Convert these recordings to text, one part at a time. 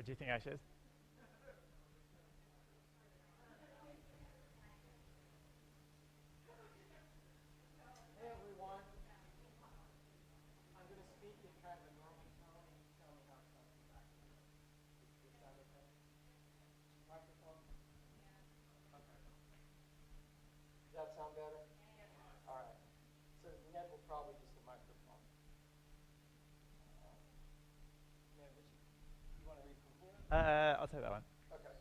do you think I should? Hey everyone, I'm going to speak in kind of a normal tone and you tell me how it sounds back. Does that sound okay? Microphone? Okay. Does that sound better? All right. So Ned will probably use the microphone. Ned, you want to read from here? I'll take that one. Okay.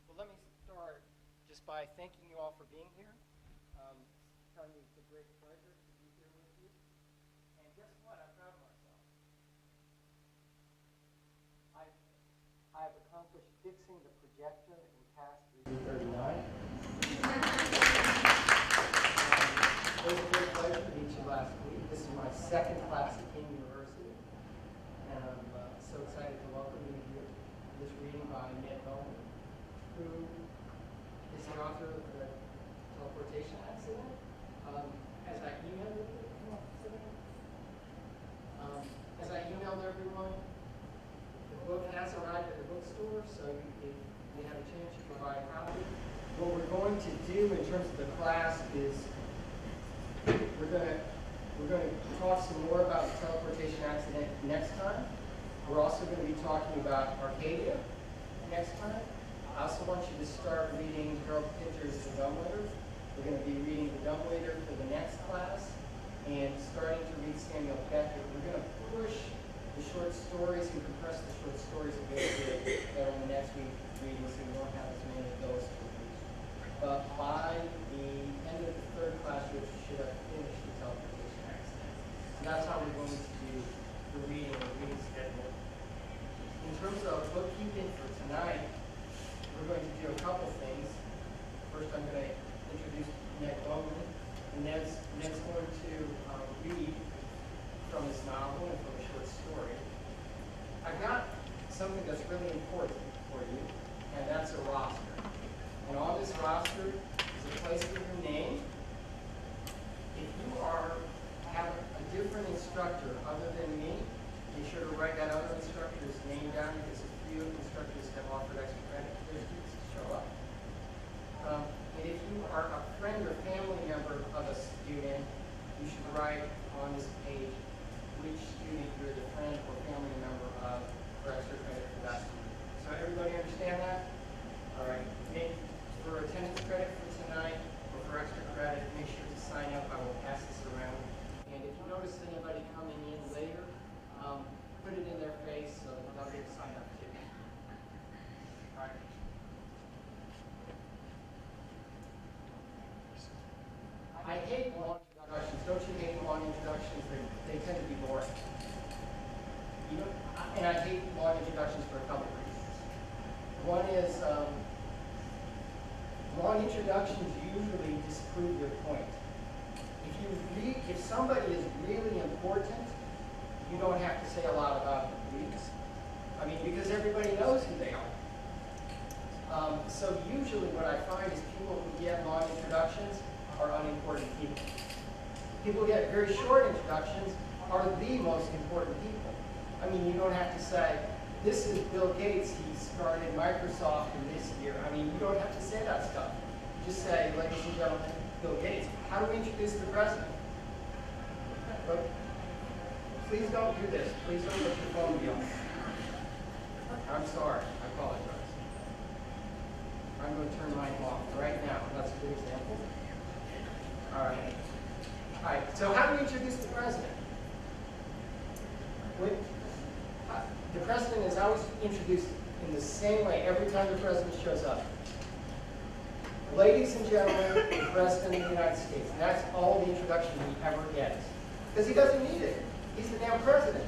Well, let me start just by thanking you all for being here. Telling you it's a great pleasure to be here with you. And guess what? I'm proud of myself. I've accomplished fixing the projector in task 339. It was a great pleasure to meet you last week. This is my second class at King University. And I'm so excited to welcome you here to this reading by Ned Bowman, who is the author of the Teleportation Accident. As I emailed everyone, the book has arrived at the bookstore, so if you have a chance, you can buy a copy. What we're going to do in terms of the class is we're going to talk some more about the teleportation accident next time. We're also going to be talking about Arcadia next time. I also want you to start reading Harold Pinter's The Dumbwaiter. We're going to be reading The Dumbwaiter for the next class and starting to read Samuel Beckett. We're going to push the short stories and compress the short stories a bit that are in the next week's reading, so we won't have as many of those to read. But by the end of the third class, we should have finished the teleportation accident. So that's how we're going to do the reading schedule. In terms of bookkeeping for tonight, we're going to do a couple things. First, I'm going to introduce Ned Bowman, and Ned's going to read from his novel and from a short story. I've got something that's really important for you, and that's a roster. And on this roster is a place for your name. If you have a different instructor other than me, be sure to write that other instructor's name down, because a few instructors have offered extra credit for their students to show up. And if you are a friend or family member of a student, you should write on this page which student you're the friend or family member of for extra credit for that student. So everybody understand that? All right. For attendance credit for tonight or for extra credit, make sure to sign up. I will pass this around. And if you notice anybody coming in later, put it in their face so they'll get to sign up too. All right. I hate long introductions. Don't you hate long introductions? They tend to be boring. And I hate long introductions for a couple of reasons. One is long introductions usually disprove your point. If somebody is really important, you don't have to say a lot about them, please. I mean, because everybody knows who they are. So usually what I find is people who get long introductions are unimportant people. People who get very short introductions are the most important people. I mean, you don't have to say, this is Bill Gates, he started Microsoft in this year. I mean, you don't have to say that stuff. Just say, ladies and gentlemen, Bill Gates. How do we introduce the president? But please don't do this. Please don't let your phone be on. I'm sorry. I apologize. I'm going to turn mine off right now. That's a good example. All right. All right. So how do we introduce the president? The president is always introduced in the same way every time the president shows up. Ladies and gentlemen, the President of the United States. And that's all the introduction he ever gets. Because he doesn't need it. He's the damn president.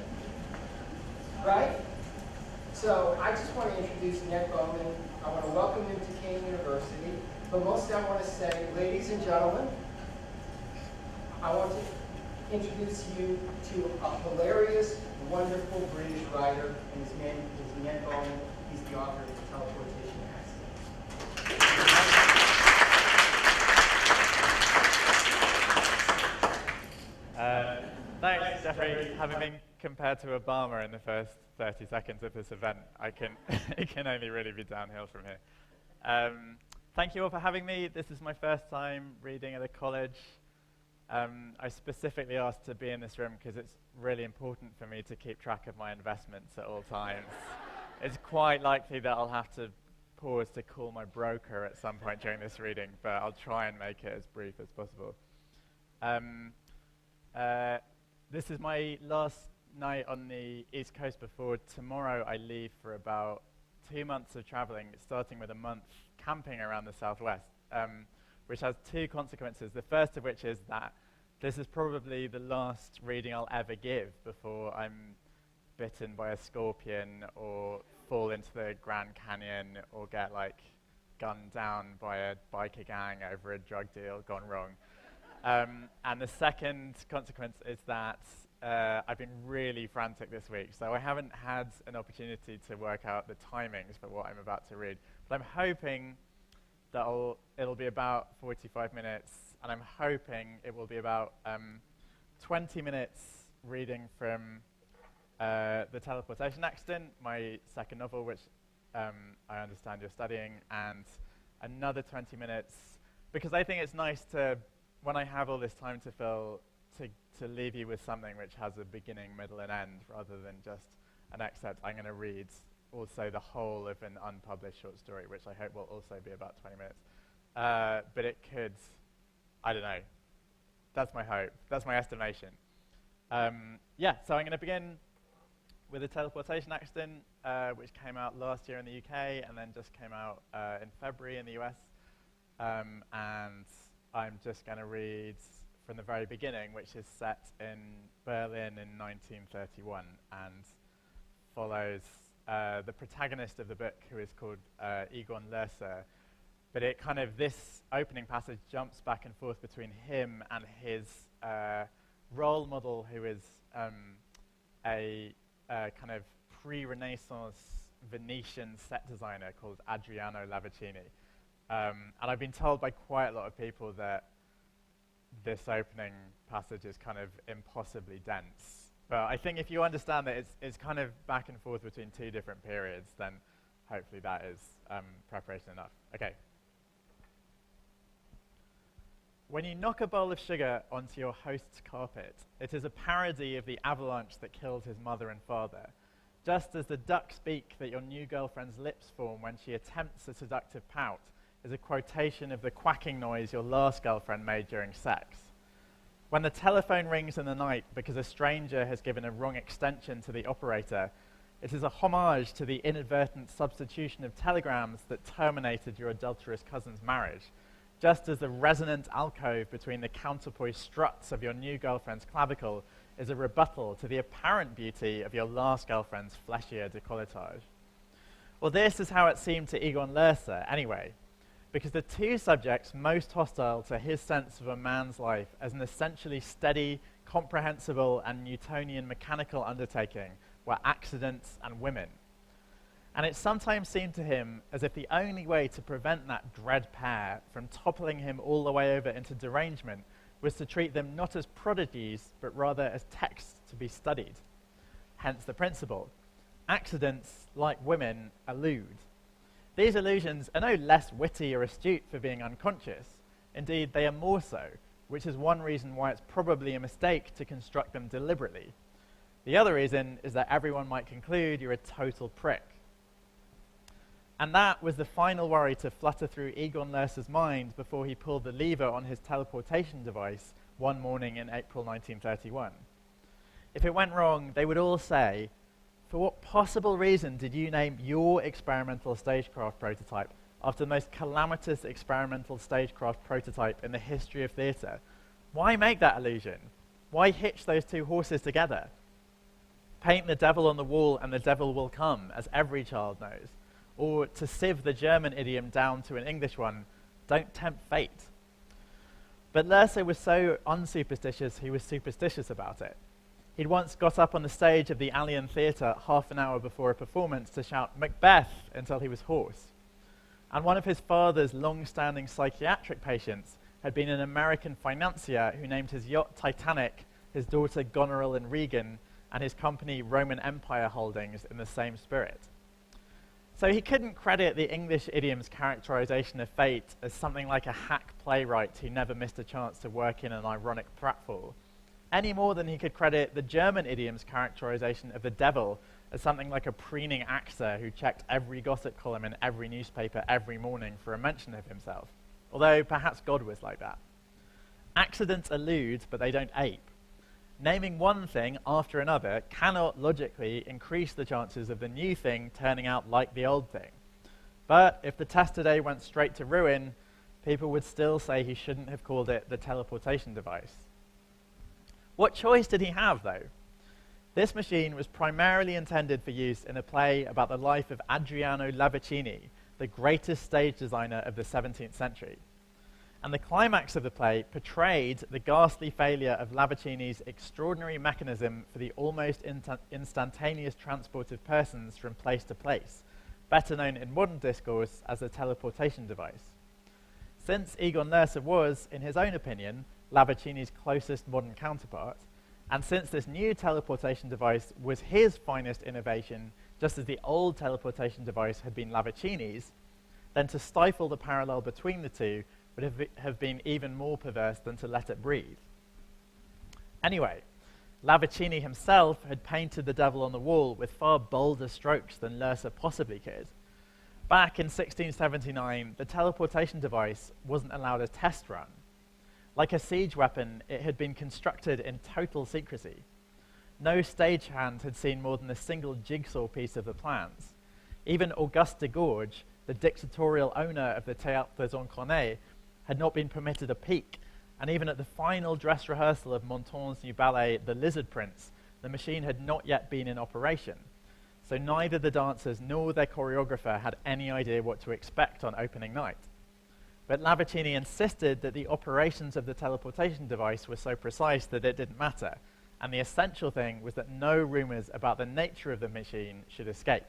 Right? So I just want to introduce Ned Bowman. I want to welcome him to Kane University. But mostly I want to say, ladies and gentlemen, I want to introduce you to a hilarious, wonderful British writer, and his name is Ned Bowman. He's the author of the Teleportation Accident. Thanks, Jeffrey, having been compared to Obama in the first 30 seconds of this event, it can only really be downhill from here. Thank you all for having me. This is my first time reading at a college. I specifically asked to be in this room because it's really important for me to keep track of my investments at all times. It's quite likely that I'll have to pause to call my broker at some point during this reading, but I'll try and make it as brief as possible. This is my last night on the East Coast before tomorrow I leave for about 2 months of traveling, starting with a month camping around the Southwest, which has two consequences. The first of which is that this is probably the last reading I'll ever give before I'm bitten by a scorpion or fall into the Grand Canyon or get gunned down by a biker gang over a drug deal gone wrong. And the second consequence is that I've been really frantic this week, so I haven't had an opportunity to work out the timings for what I'm about to read. But I'm hoping that it'll be about 45 minutes, and I'm hoping it will be about 20 minutes reading from The Teleportation Accident, my second novel, which I understand you're studying, and another 20 minutes, because I think it's nice to, when I have all this time to fill, to leave you with something which has a beginning, middle, and end, rather than just an excerpt. I'm going to read also the whole of an unpublished short story, which I hope will also be about 20 minutes. But it could, I don't know. That's my hope. That's my estimation. So I'm going to begin with The Teleportation Accident, which came out last year in the UK and then just came out in February in the US. And I'm just going to read from the very beginning, which is set in Berlin in 1931 and follows the protagonist of the book, who is called Egon Lerser. But this opening passage jumps back and forth between him and his role model, who is a kind of pre-Renaissance Venetian set designer called Adriano Lavicini. And I've been told by quite a lot of people that this opening passage is kind of impossibly dense. But I think if you understand that it's kind of back and forth between two different periods, then hopefully that is preparation enough. Okay. When you knock a bowl of sugar onto your host's carpet, it is a parody of the avalanche that killed his mother and father, just as the duck's beak that your new girlfriend's lips form when she attempts a seductive pout is a quotation of the quacking noise your last girlfriend made during sex. When the telephone rings in the night because a stranger has given a wrong extension to the operator, it is a homage to the inadvertent substitution of telegrams that terminated your adulterous cousin's marriage, just as the resonant alcove between the counterpoise struts of your new girlfriend's clavicle is a rebuttal to the apparent beauty of your last girlfriend's fleshier décolletage. Well, this is how it seemed to Egon Lerser, anyway, because the two subjects most hostile to his sense of a man's life as an essentially steady, comprehensible, and Newtonian mechanical undertaking were accidents and women. And it sometimes seemed to him as if the only way to prevent that dread pair from toppling him all the way over into derangement was to treat them not as prodigies, but rather as texts to be studied. Hence the principle. Accidents, like women, allude. These allusions are no less witty or astute for being unconscious. Indeed, they are more so, which is one reason why it's probably a mistake to construct them deliberately. The other reason is that everyone might conclude you're a total prick. And that was the final worry to flutter through Egon Lerser's mind before he pulled the lever on his teleportation device one morning in April 1931. If it went wrong, they would all say, "For what possible reason did you name your experimental stagecraft prototype after the most calamitous experimental stagecraft prototype in the history of theatre? Why make that illusion? Why hitch those two horses together? Paint the devil on the wall and the devil will come, as every child knows. Or, to sieve the German idiom down to an English one, don't tempt fate." But Lerser was so unsuperstitious, he was superstitious about it. He'd once got up on the stage of the Allian Theatre half an hour before a performance to shout "Macbeth" until he was hoarse. And one of his father's long-standing psychiatric patients had been an American financier who named his yacht Titanic, his daughter Goneril and Regan, and his company Roman Empire Holdings in the same spirit. So he couldn't credit the English idiom's characterization of fate as something like a hack playwright who never missed a chance to work in an ironic pratfall, any more than he could credit the German idiom's characterization of the devil as something like a preening actor who checked every gossip column in every newspaper every morning for a mention of himself, although perhaps God was like that. Accidents elude, but they don't ape. Naming one thing after another cannot logically increase the chances of the new thing turning out like the old thing. But if the test today went straight to ruin, people would still say he shouldn't have called it the teleportation device. What choice did he have, though? This machine was primarily intended for use in a play about the life of Adriano Lavaccini, the greatest stage designer of the 17th century. And the climax of the play portrayed the ghastly failure of Lavaccini's extraordinary mechanism for the almost instantaneous transport of persons from place to place, better known in modern discourse as the teleportation device. Since Egon Lerser was, in his own opinion, Lavaccini's closest modern counterpart, and since this new teleportation device was his finest innovation, just as the old teleportation device had been Lavaccini's, then to stifle the parallel between the two would have been even more perverse than to let it breathe. Anyway, Lavaccini himself had painted the devil on the wall with far bolder strokes than Lerser possibly could. Back in 1679, the teleportation device wasn't allowed a test run. Like a siege weapon, it had been constructed in total secrecy. No stagehand had seen more than a single jigsaw piece of the plans. Even Auguste de Gorge, the dictatorial owner of the Théâtre des Incarnés, had not been permitted a peek, and even at the final dress rehearsal of Monton's new ballet, The Lizard Prince, the machine had not yet been in operation. So neither the dancers nor their choreographer had any idea what to expect on opening night. But Lavaccini insisted that the operations of the teleportation device were so precise that it didn't matter, and the essential thing was that no rumors about the nature of the machine should escape.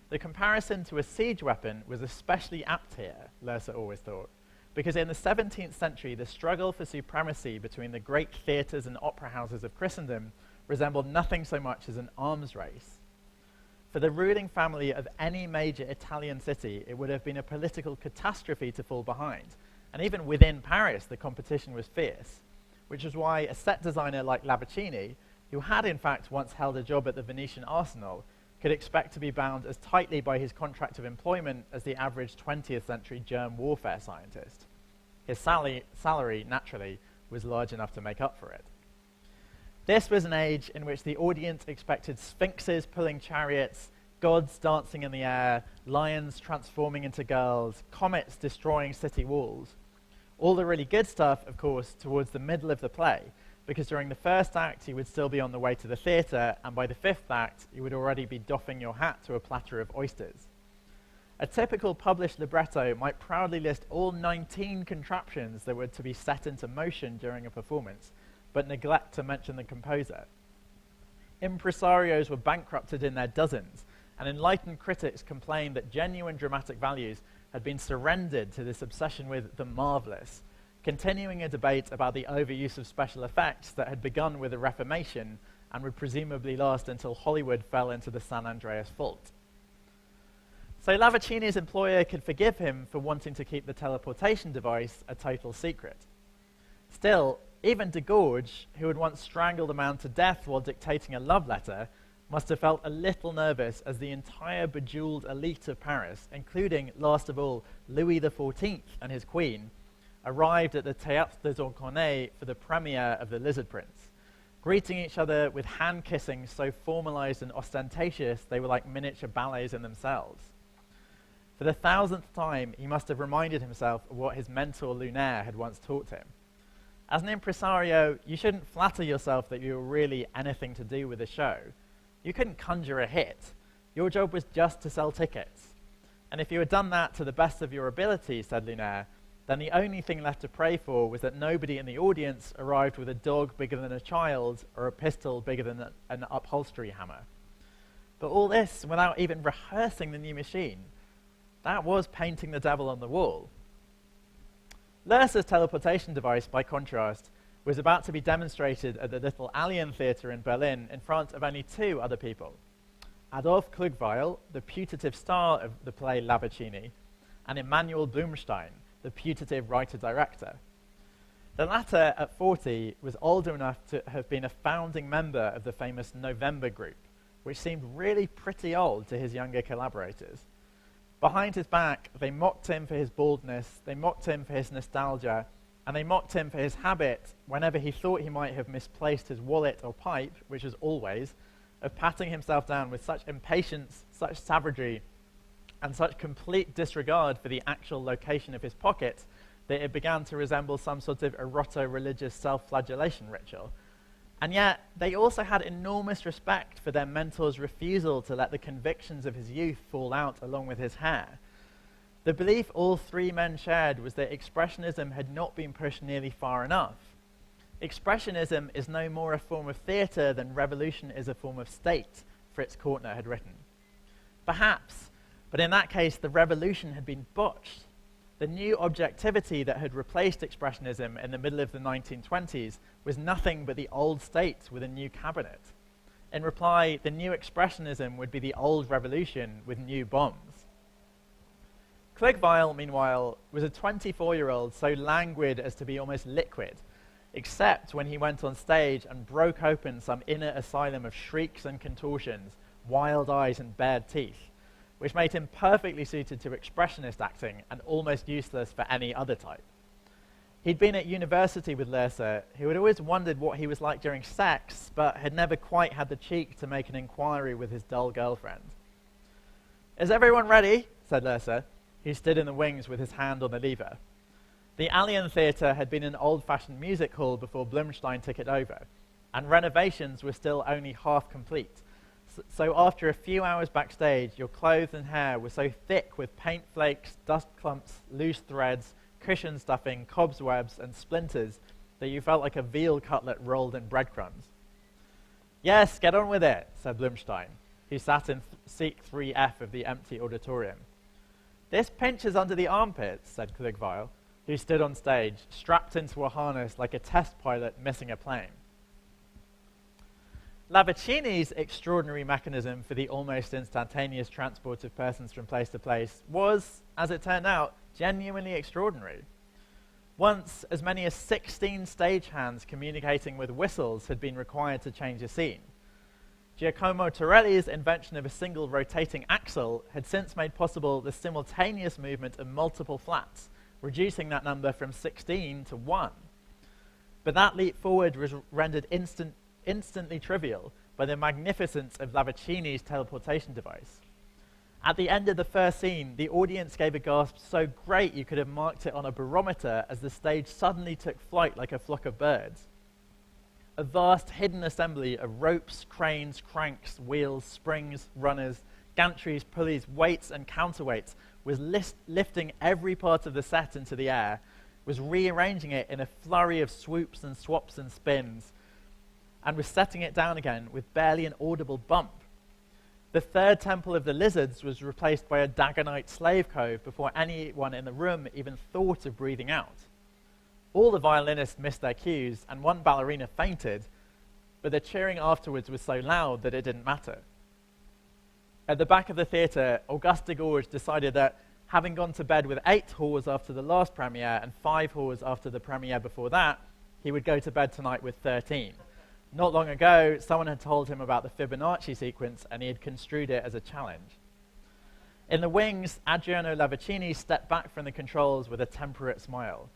The comparison to a siege weapon was especially apt here, Lerser always thought, because in the 17th century, the struggle for supremacy between the great theatres and opera houses of Christendom resembled nothing so much as an arms race. For the ruling family of any major Italian city, it would have been a political catastrophe to fall behind, and even within Paris, the competition was fierce, which is why a set designer like Lavaccini, who had in fact once held a job at the Venetian Arsenal, could expect to be bound as tightly by his contract of employment as the average 20th century germ warfare scientist. His salary, naturally, was large enough to make up for it. This was an age in which the audience expected sphinxes pulling chariots, gods dancing in the air, lions transforming into girls, comets destroying city walls. All the really good stuff, of course, towards the middle of the play, because during the first act, you would still be on the way to the theatre, and by the fifth act, you would already be doffing your hat to a platter of oysters. A typical published libretto might proudly list all 19 contraptions that were to be set into motion during a performance, but neglect to mention the composer. Impresarios were bankrupted in their dozens, and enlightened critics complained that genuine dramatic values had been surrendered to this obsession with the marvelous, continuing a debate about the overuse of special effects that had begun with the Reformation and would presumably last until Hollywood fell into the San Andreas fault. So Lavaccini's employer could forgive him for wanting to keep the teleportation device a total secret. Still, even de Gorge, who had once strangled a man to death while dictating a love letter, must have felt a little nervous as the entire bejeweled elite of Paris, including, last of all, Louis XIV and his queen, arrived at the Théâtre des Incarnés for the premiere of The Lizard Prince, greeting each other with hand-kissing so formalized and ostentatious they were like miniature ballets in themselves. For the 1000th time, he must have reminded himself of what his mentor Lunaire had once taught him. As an impresario, you shouldn't flatter yourself that you were really anything to do with the show. You couldn't conjure a hit. Your job was just to sell tickets. And if you had done that to the best of your ability, said Lunaire, then the only thing left to pray for was that nobody in the audience arrived with a dog bigger than a child or a pistol bigger than an upholstery hammer. But all this without even rehearsing the new machine. That was painting the devil on the wall. Lerser's teleportation device, by contrast, was about to be demonstrated at the Little Alien Theatre in Berlin in front of only two other people: Adolf Klugweil, the putative star of the play Lavaccini, and Emanuel Blumstein, the putative writer-director. The latter, at 40, was old enough to have been a founding member of the famous November group, which seemed really pretty old to his younger collaborators. Behind his back, they mocked him for his baldness, they mocked him for his nostalgia, and they mocked him for his habit, whenever he thought he might have misplaced his wallet or pipe, which was always, of patting himself down with such impatience, such savagery, and such complete disregard for the actual location of his pocket that it began to resemble some sort of eroto-religious self-flagellation ritual. And yet, they also had enormous respect for their mentor's refusal to let the convictions of his youth fall out along with his hair. The belief all three men shared was that Expressionism had not been pushed nearly far enough. Expressionism is no more a form of theatre than revolution is a form of state, Fritz Kortner had written. Perhaps, but in that case, the revolution had been botched. The new objectivity that had replaced Expressionism in the middle of the 1920s was nothing but the old state with a new cabinet. In reply, the new Expressionism would be the old revolution with new bombs. Klugweil, meanwhile, was a 24-year-old so languid as to be almost liquid, except when he went on stage and broke open some inner asylum of shrieks and contortions, wild eyes and bared teeth, which made him perfectly suited to expressionist acting and almost useless for any other type. He'd been at university with Lerse, who had always wondered what he was like during sex, but had never quite had the cheek to make an inquiry with his dull girlfriend. "Is everyone ready?" said Lerse, who stood in the wings with his hand on the lever. The Alien Theatre had been an old-fashioned music hall before Blumstein took it over, and renovations were still only half complete. So after a few hours backstage, your clothes and hair were so thick with paint flakes, dust clumps, loose threads, cushion stuffing, cobwebs, and splinters that you felt like a veal cutlet rolled in breadcrumbs. "Yes, get on with it," said Blumstein, who sat in seat 3F of the empty auditorium. "This pinches under the armpits," said Klugweil, who stood on stage, strapped into a harness like a test pilot missing a plane. Lavaccini's extraordinary mechanism for the almost instantaneous transport of persons from place to place was, as it turned out, genuinely extraordinary. Once, as many as 16 stagehands communicating with whistles had been required to change a scene. Giacomo Torelli's invention of a single rotating axle had since made possible the simultaneous movement of multiple flats, reducing that number from 16 to 1. But that leap forward was rendered instantly trivial by the magnificence of Lavaccini's teleportation device. At the end of the first scene, the audience gave a gasp so great you could have marked it on a barometer as the stage suddenly took flight like a flock of birds. A vast hidden assembly of ropes, cranes, cranks, wheels, springs, runners, gantries, pulleys, weights, and counterweights was lifting every part of the set into the air, was rearranging it in a flurry of swoops and swaps and spins, and was setting it down again with barely an audible bump. The third temple of the lizards was replaced by a Dagonite slave cove before anyone in the room even thought of breathing out. All the violinists missed their cues, and one ballerina fainted, but the cheering afterwards was so loud that it didn't matter. At the back of the theatre, Auguste de Gorge decided that, having gone to bed with 8 whores after the last premiere and 5 whores after the premiere before that, he would go to bed tonight with 13. Not long ago, someone had told him about the Fibonacci sequence, and he had construed it as a challenge. In the wings, Adriano Lavaccini stepped back from the controls with a temperate smile.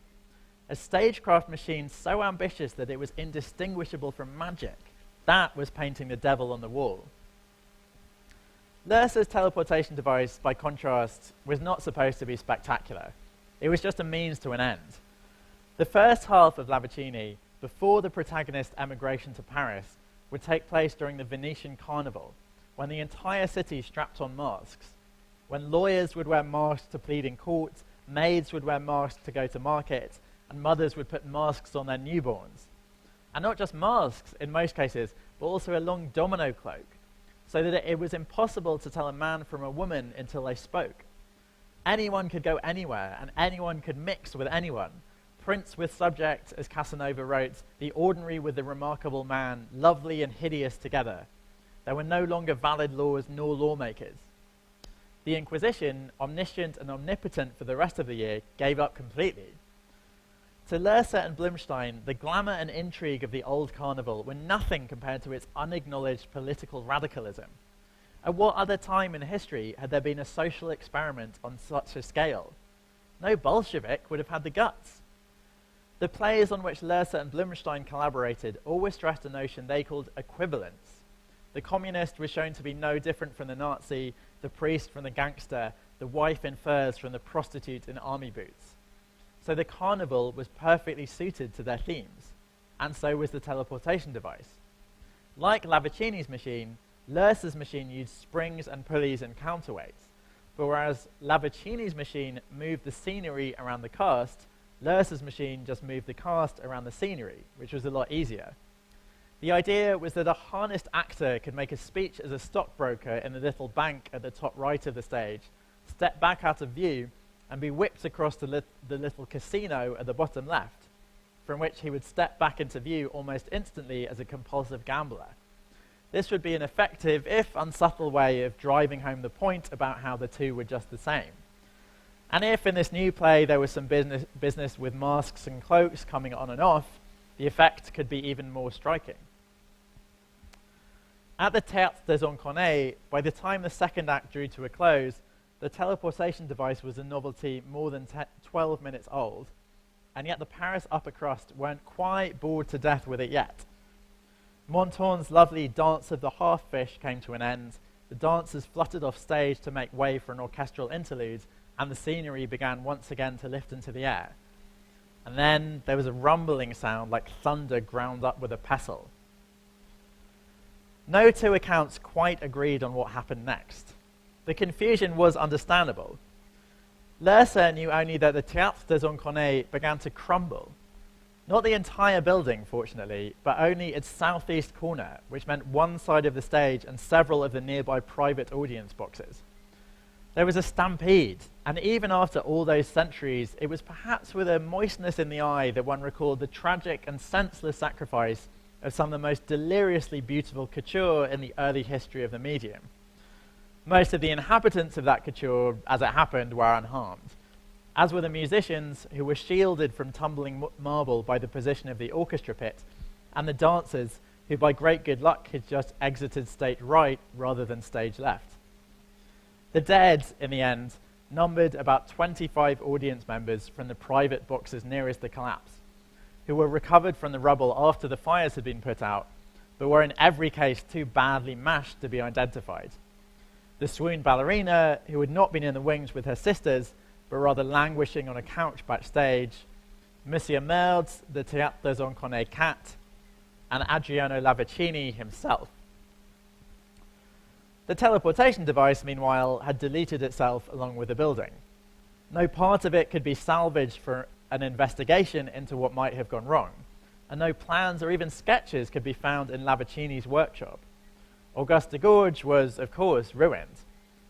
A stagecraft machine so ambitious that it was indistinguishable from magic. That was painting the devil on the wall. Lerse's teleportation device, by contrast, was not supposed to be spectacular. It was just a means to an end. The first half of Lavaccini, before the protagonist's emigration to Paris, would take place during the Venetian Carnival, when the entire city strapped on masks, when lawyers would wear masks to plead in court, maids would wear masks to go to market, and mothers would put masks on their newborns. And not just masks, in most cases, but also a long domino cloak, so that it was impossible to tell a man from a woman until they spoke. Anyone could go anywhere, and anyone could mix with anyone, Prince with subject, as Casanova wrote, the ordinary with the remarkable man, lovely and hideous together. There were no longer valid laws nor lawmakers. The Inquisition, omniscient and omnipotent for the rest of the year, gave up completely. To Lerse and Blumstein, the glamour and intrigue of the old carnival were nothing compared to its unacknowledged political radicalism. At what other time in history had there been a social experiment on such a scale? No Bolshevik would have had the guts. The plays on which Lerse and Blumstein collaborated always stressed a notion they called equivalence. The communist was shown to be no different from the Nazi, the priest from the gangster, the wife in furs from the prostitute in army boots. So the carnival was perfectly suited to their themes, and so was the teleportation device. Like Lavicini's machine, Lerse's machine used springs and pulleys and counterweights, but whereas Lavicini's machine moved the scenery around the cast, Lerse's machine just moved the cast around the scenery, which was a lot easier. The idea was that a harnessed actor could make a speech as a stockbroker in the little bank at the top right of the stage, step back out of view, and be whipped across the little casino at the bottom left, from which he would step back into view almost instantly as a compulsive gambler. This would be an effective, if unsubtle, way of driving home the point about how the two were just the same. And if in this new play there was some business with masks and cloaks coming on and off, the effect could be even more striking. At the Théâtre des Incarnés, by the time the second act drew to a close, the teleportation device was a novelty more than 12 minutes old, and yet the Paris upper crust weren't quite bored to death with it yet. Montaigne's lovely Dance of the Half-Fish came to an end, the dancers fluttered off stage to make way for an orchestral interlude, and the scenery began once again to lift into the air. And then there was a rumbling sound like thunder ground up with a pestle. No two accounts quite agreed on what happened next. The confusion was understandable. Lerse knew only that the Théâtre des Incarnés began to crumble. Not the entire building, fortunately, but only its southeast corner, which meant one side of the stage and several of the nearby private audience boxes. There was a stampede, and even after all those centuries, it was perhaps with a moistness in the eye that one recalled the tragic and senseless sacrifice of some of the most deliriously beautiful couture in the early history of the medium. Most of the inhabitants of that couture, as it happened, were unharmed, as were the musicians, who were shielded from tumbling marble by the position of the orchestra pit, and the dancers, who by great good luck had just exited stage right rather than stage left. The dead, in the end, numbered about 25 audience members from the private boxes nearest the collapse, who were recovered from the rubble after the fires had been put out, but were in every case too badly mashed to be identified. The swooned ballerina, who had not been in the wings with her sisters, but rather languishing on a couch backstage, Monsieur Merdes, the Théâtre des Incarnés cat, and Adriano Lavicini himself. The teleportation device, meanwhile, had deleted itself along with the building. No part of it could be salvaged for an investigation into what might have gone wrong, and no plans or even sketches could be found in Lavicini's workshop. Auguste de Gorge was, of course, ruined,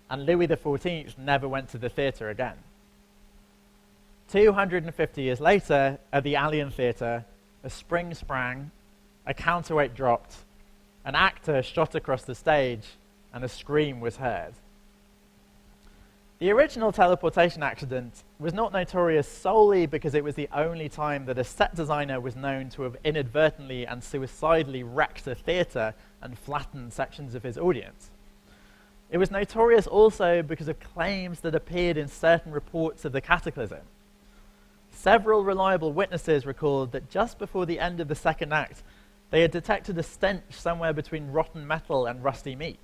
and Louis XIV never went to the theatre again. 250 years later, at the Allianz Theatre, a spring sprang, a counterweight dropped, an actor shot across the stage, and a scream was heard. The original teleportation accident was not notorious solely because it was the only time that a set designer was known to have inadvertently and suicidally wrecked a theatre and flattened sections of his audience. It was notorious also because of claims that appeared in certain reports of the cataclysm. Several reliable witnesses recalled that just before the end of the second act, they had detected a stench somewhere between rotten metal and rusty meat.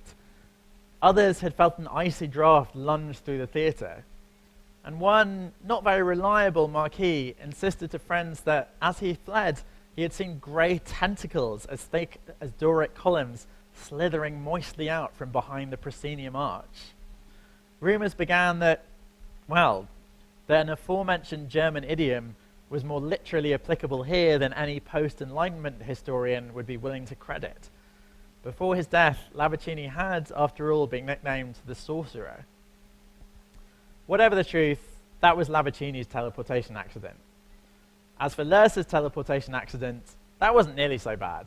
Others had felt an icy draft lunge through the theatre. And one, not very reliable marquis, insisted to friends that as he fled, he had seen grey tentacles as thick as Doric columns slithering moistly out from behind the proscenium arch. Rumours began that an aforementioned German idiom was more literally applicable here than any post-Enlightenment historian would be willing to credit. Before his death, Lavicini had, after all, been nicknamed the Sorcerer. Whatever the truth, that was Lavicini's teleportation accident. As for Lursa's teleportation accident, that wasn't nearly so bad.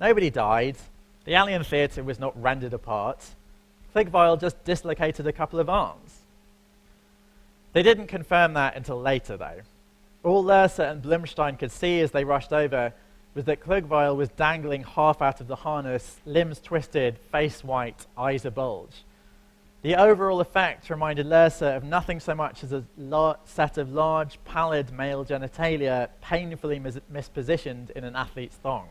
Nobody died, the alien theatre was not rendered apart, Cligvile just dislocated a couple of arms. They didn't confirm that until later, though. All Lursa and Blumstein could see as they rushed over was that Cligvile was dangling half out of the harness, limbs twisted, face white, eyes abulge. The overall effect reminded Lursa of nothing so much as a set of large, pallid male genitalia painfully mispositioned in an athlete's thong.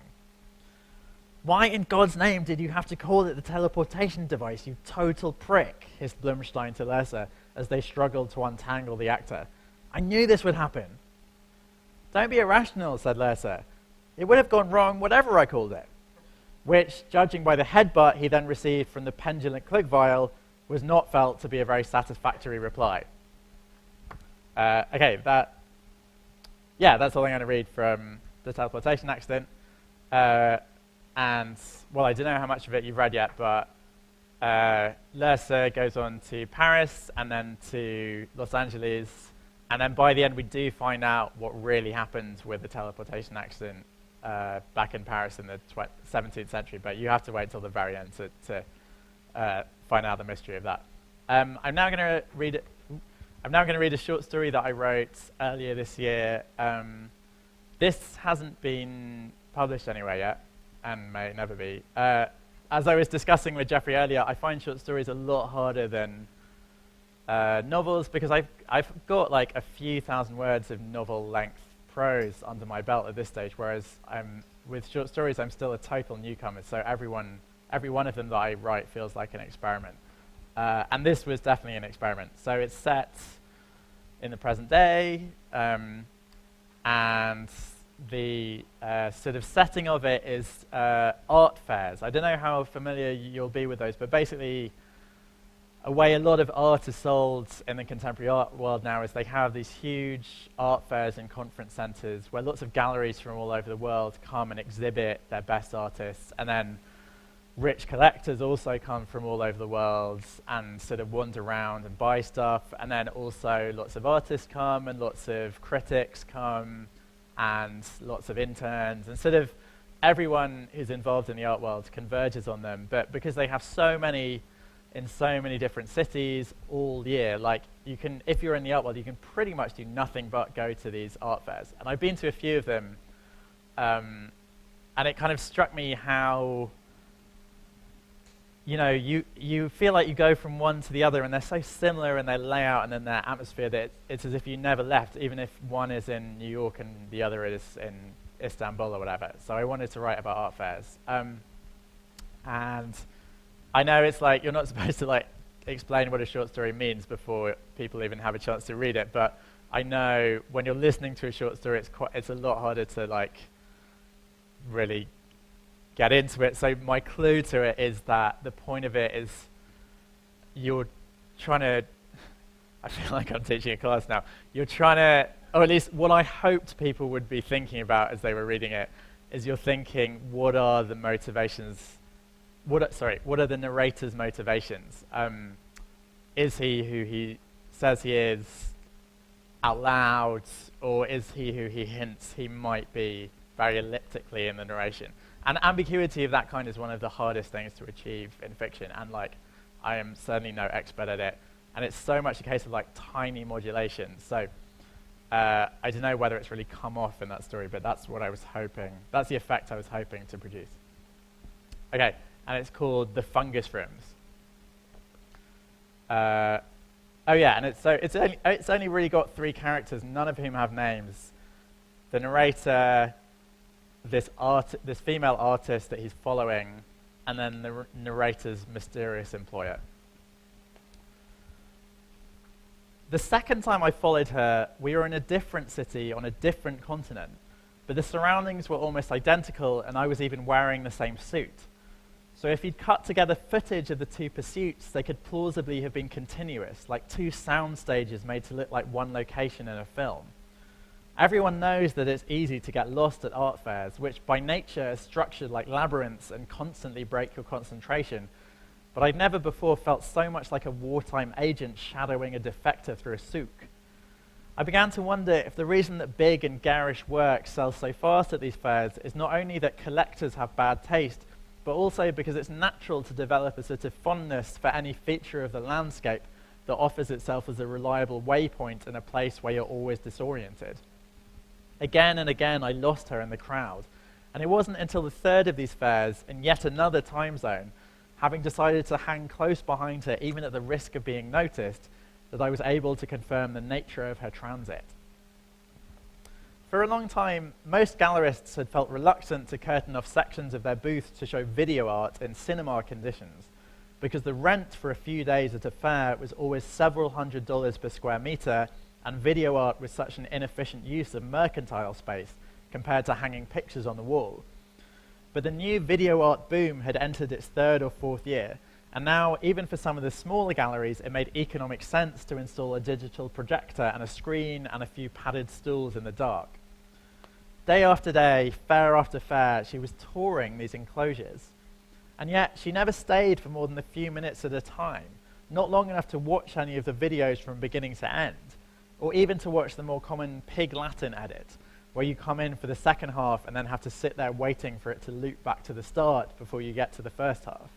Why in God's name did you have to call it the teleportation device, you total prick, hissed Blumstein to Lursa as they struggled to untangle the actor. I knew this would happen. Don't be irrational, said Lursa. It would have gone wrong whatever I called it. Which, judging by the headbutt he then received from the pendulant Cligvile, was not felt to be a very satisfactory reply. Okay, that's all I'm going to read from the teleportation accident. And, well, I don't know how much of it you've read yet, but Lursa goes on to Paris and then to Los Angeles, and then by the end we do find out what really happened with the teleportation accident back in Paris in the 17th century, but you have to wait till the very end to find out the mystery of that. I'm now going to read a short story that I wrote earlier this year. This hasn't been published anywhere yet, and may never be. As I was discussing with Jeffrey earlier, I find short stories a lot harder than novels because I've got like a few thousand words of novel-length prose under my belt at this stage, whereas with short stories I'm still a total newcomer, so every one of them that I write feels like an experiment. And this was definitely an experiment. So it's set in the present day, and the sort of setting of it is art fairs. I don't know how familiar you'll be with those, but basically a way a lot of art is sold in the contemporary art world now is they have these huge art fairs in conference centers where lots of galleries from all over the world come and exhibit their best artists, and then rich collectors also come from all over the world and sort of wander around and buy stuff, and then also lots of artists come and lots of critics come and lots of interns, and sort of everyone who's involved in the art world converges on them. But because they have so many in so many different cities all year, like you can, if you're in the art world, you can pretty much do nothing but go to these art fairs. And I've been to a few of them, and it kind of struck me how, you know, you feel like you go from one to the other and they're so similar in their layout and in their atmosphere that it's as if you never left, even if one is in New York and the other is in Istanbul or whatever. So I wanted to write about art fairs. And I know it's like you're not supposed to like explain what a short story means before people even have a chance to read it, but I know when you're listening to a short story, it's a lot harder to like really get into it. So my clue to it is that the point of it is you're trying to, I feel like I'm teaching a class now, you're trying to, or at least what I hoped people would be thinking about as they were reading it, is you're thinking, what are the motivations, what are the narrator's motivations? Is he who he says he is out loud, or is he who he hints he might be very elliptically in the narration? And ambiguity of that kind is one of the hardest things to achieve in fiction, and like, I am certainly no expert at it, and it's so much a case of like tiny modulations. So I don't know whether it's really come off in that story, but that's what I was hoping, that's the effect I was hoping to produce. Okay, and it's called The Fungus Rooms. Oh yeah, and it's only really got 3 characters, none of whom have names. The narrator, this female artist that he's following, and then the narrator's mysterious employer. The second time I followed her, we were in a different city on a different continent, but the surroundings were almost identical, and I was even wearing the same suit. So if you'd cut together footage of the 2 pursuits, they could plausibly have been continuous, like 2 sound stages made to look like one location in a film. Everyone knows that it's easy to get lost at art fairs, which by nature are structured like labyrinths and constantly break your concentration. But I'd never before felt so much like a wartime agent shadowing a defector through a souk. I began to wonder if the reason that big and garish work sells so fast at these fairs is not only that collectors have bad taste, but also because it's natural to develop a sort of fondness for any feature of the landscape that offers itself as a reliable waypoint in a place where you're always disoriented. Again and again, I lost her in the crowd, and it wasn't until the third of these fairs, in yet another time zone, having decided to hang close behind her even at the risk of being noticed, that I was able to confirm the nature of her transit. For a long time, most gallerists had felt reluctant to curtain off sections of their booths to show video art in cinema conditions, because the rent for a few days at a fair was always several $100s per square meter, and video art was such an inefficient use of mercantile space compared to hanging pictures on the wall. But the new video art boom had entered its third or fourth year, and now, even for some of the smaller galleries, it made economic sense to install a digital projector and a screen and a few padded stools in the dark. Day after day, fair after fair, she was touring these enclosures. And yet, she never stayed for more than a few minutes at a time, not long enough to watch any of the videos from beginning to end, or even to watch the more common Pig Latin edit, where you come in for the second half and then have to sit there waiting for it to loop back to the start before you get to the first half.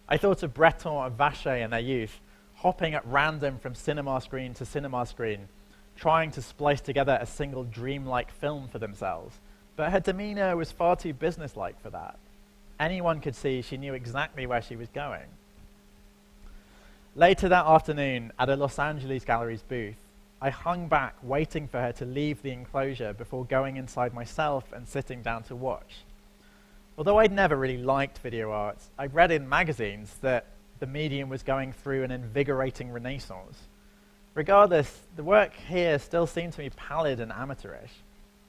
I thought of Breton and Vacher in their youth, hopping at random from cinema screen to cinema screen, trying to splice together a single dreamlike film for themselves. But her demeanor was far too businesslike for that. Anyone could see she knew exactly where she was going. Later that afternoon, at a Los Angeles gallery's booth, I hung back waiting for her to leave the enclosure before going inside myself and sitting down to watch. Although I'd never really liked video art, I read in magazines that the medium was going through an invigorating renaissance. Regardless, the work here still seemed to me pallid and amateurish.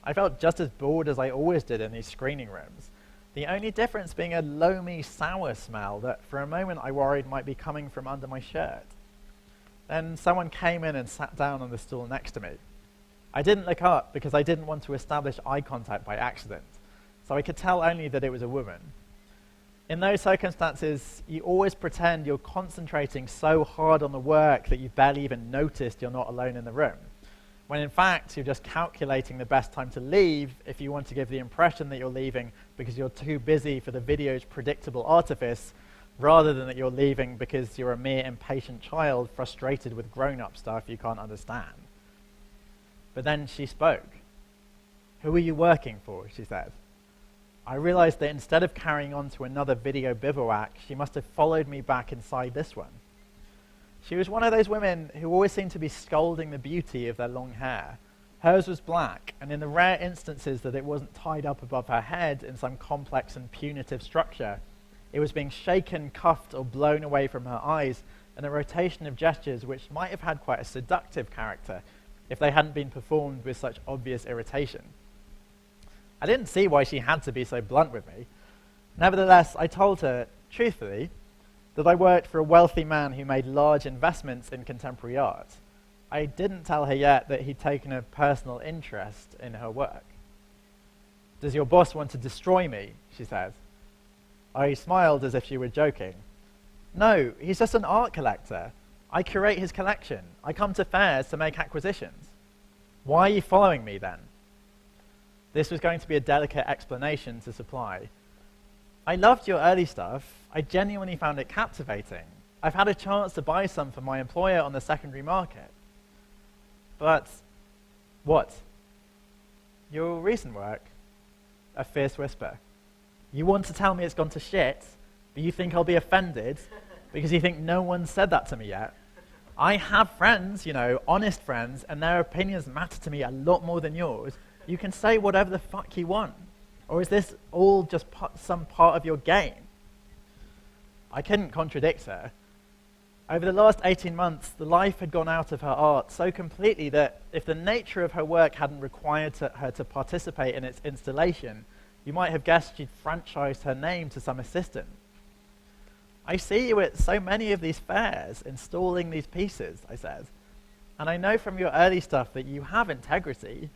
I felt just as bored as I always did in these screening rooms, the only difference being a loamy, sour smell that for a moment I worried might be coming from under my shirt. Then someone came in and sat down on the stool next to me. I didn't look up because I didn't want to establish eye contact by accident, so I could tell only that it was a woman. In those circumstances, you always pretend you're concentrating so hard on the work that you barely even noticed you're not alone in the room, when in fact you're just calculating the best time to leave if you want to give the impression that you're leaving because you're too busy for the video's predictable artifice, rather than that you're leaving because you're a mere impatient child frustrated with grown-up stuff you can't understand. But then she spoke. "Who are you working for?" she said. I realized that instead of carrying on to another video bivouac, she must have followed me back inside this one. She was one of those women who always seemed to be scolding the beauty of their long hair. Hers was black, and in the rare instances that it wasn't tied up above her head in some complex and punitive structure, it was being shaken, cuffed, or blown away from her eyes in a rotation of gestures which might have had quite a seductive character if they hadn't been performed with such obvious irritation. I didn't see why she had to be so blunt with me. Nevertheless, I told her, truthfully, that I worked for a wealthy man who made large investments in contemporary art. I didn't tell her yet that he'd taken a personal interest in her work. "Does your boss want to destroy me?" she said. I smiled as if she were joking. "No, he's just an art collector. I curate his collection. I come to fairs to make acquisitions." "Why are you following me then?" This was going to be a delicate explanation to supply. "I loved your early stuff. I genuinely found it captivating. I've had a chance to buy some for my employer on the secondary market." "But what?" "Your recent work." A fierce whisper. "You want to tell me it's gone to shit, but you think I'll be offended because you think no one said that to me yet? I have friends, honest friends, and their opinions matter to me a lot more than yours. You can say whatever the fuck you want. Or is this all just some part of your game?" I couldn't contradict her. Over the last 18 months, the life had gone out of her art so completely that if the nature of her work hadn't required her to participate in its installation, you might have guessed she'd franchised her name to some assistant. "I see you at so many of these fairs, installing these pieces," I said. "And I know from your early stuff that you have integrity.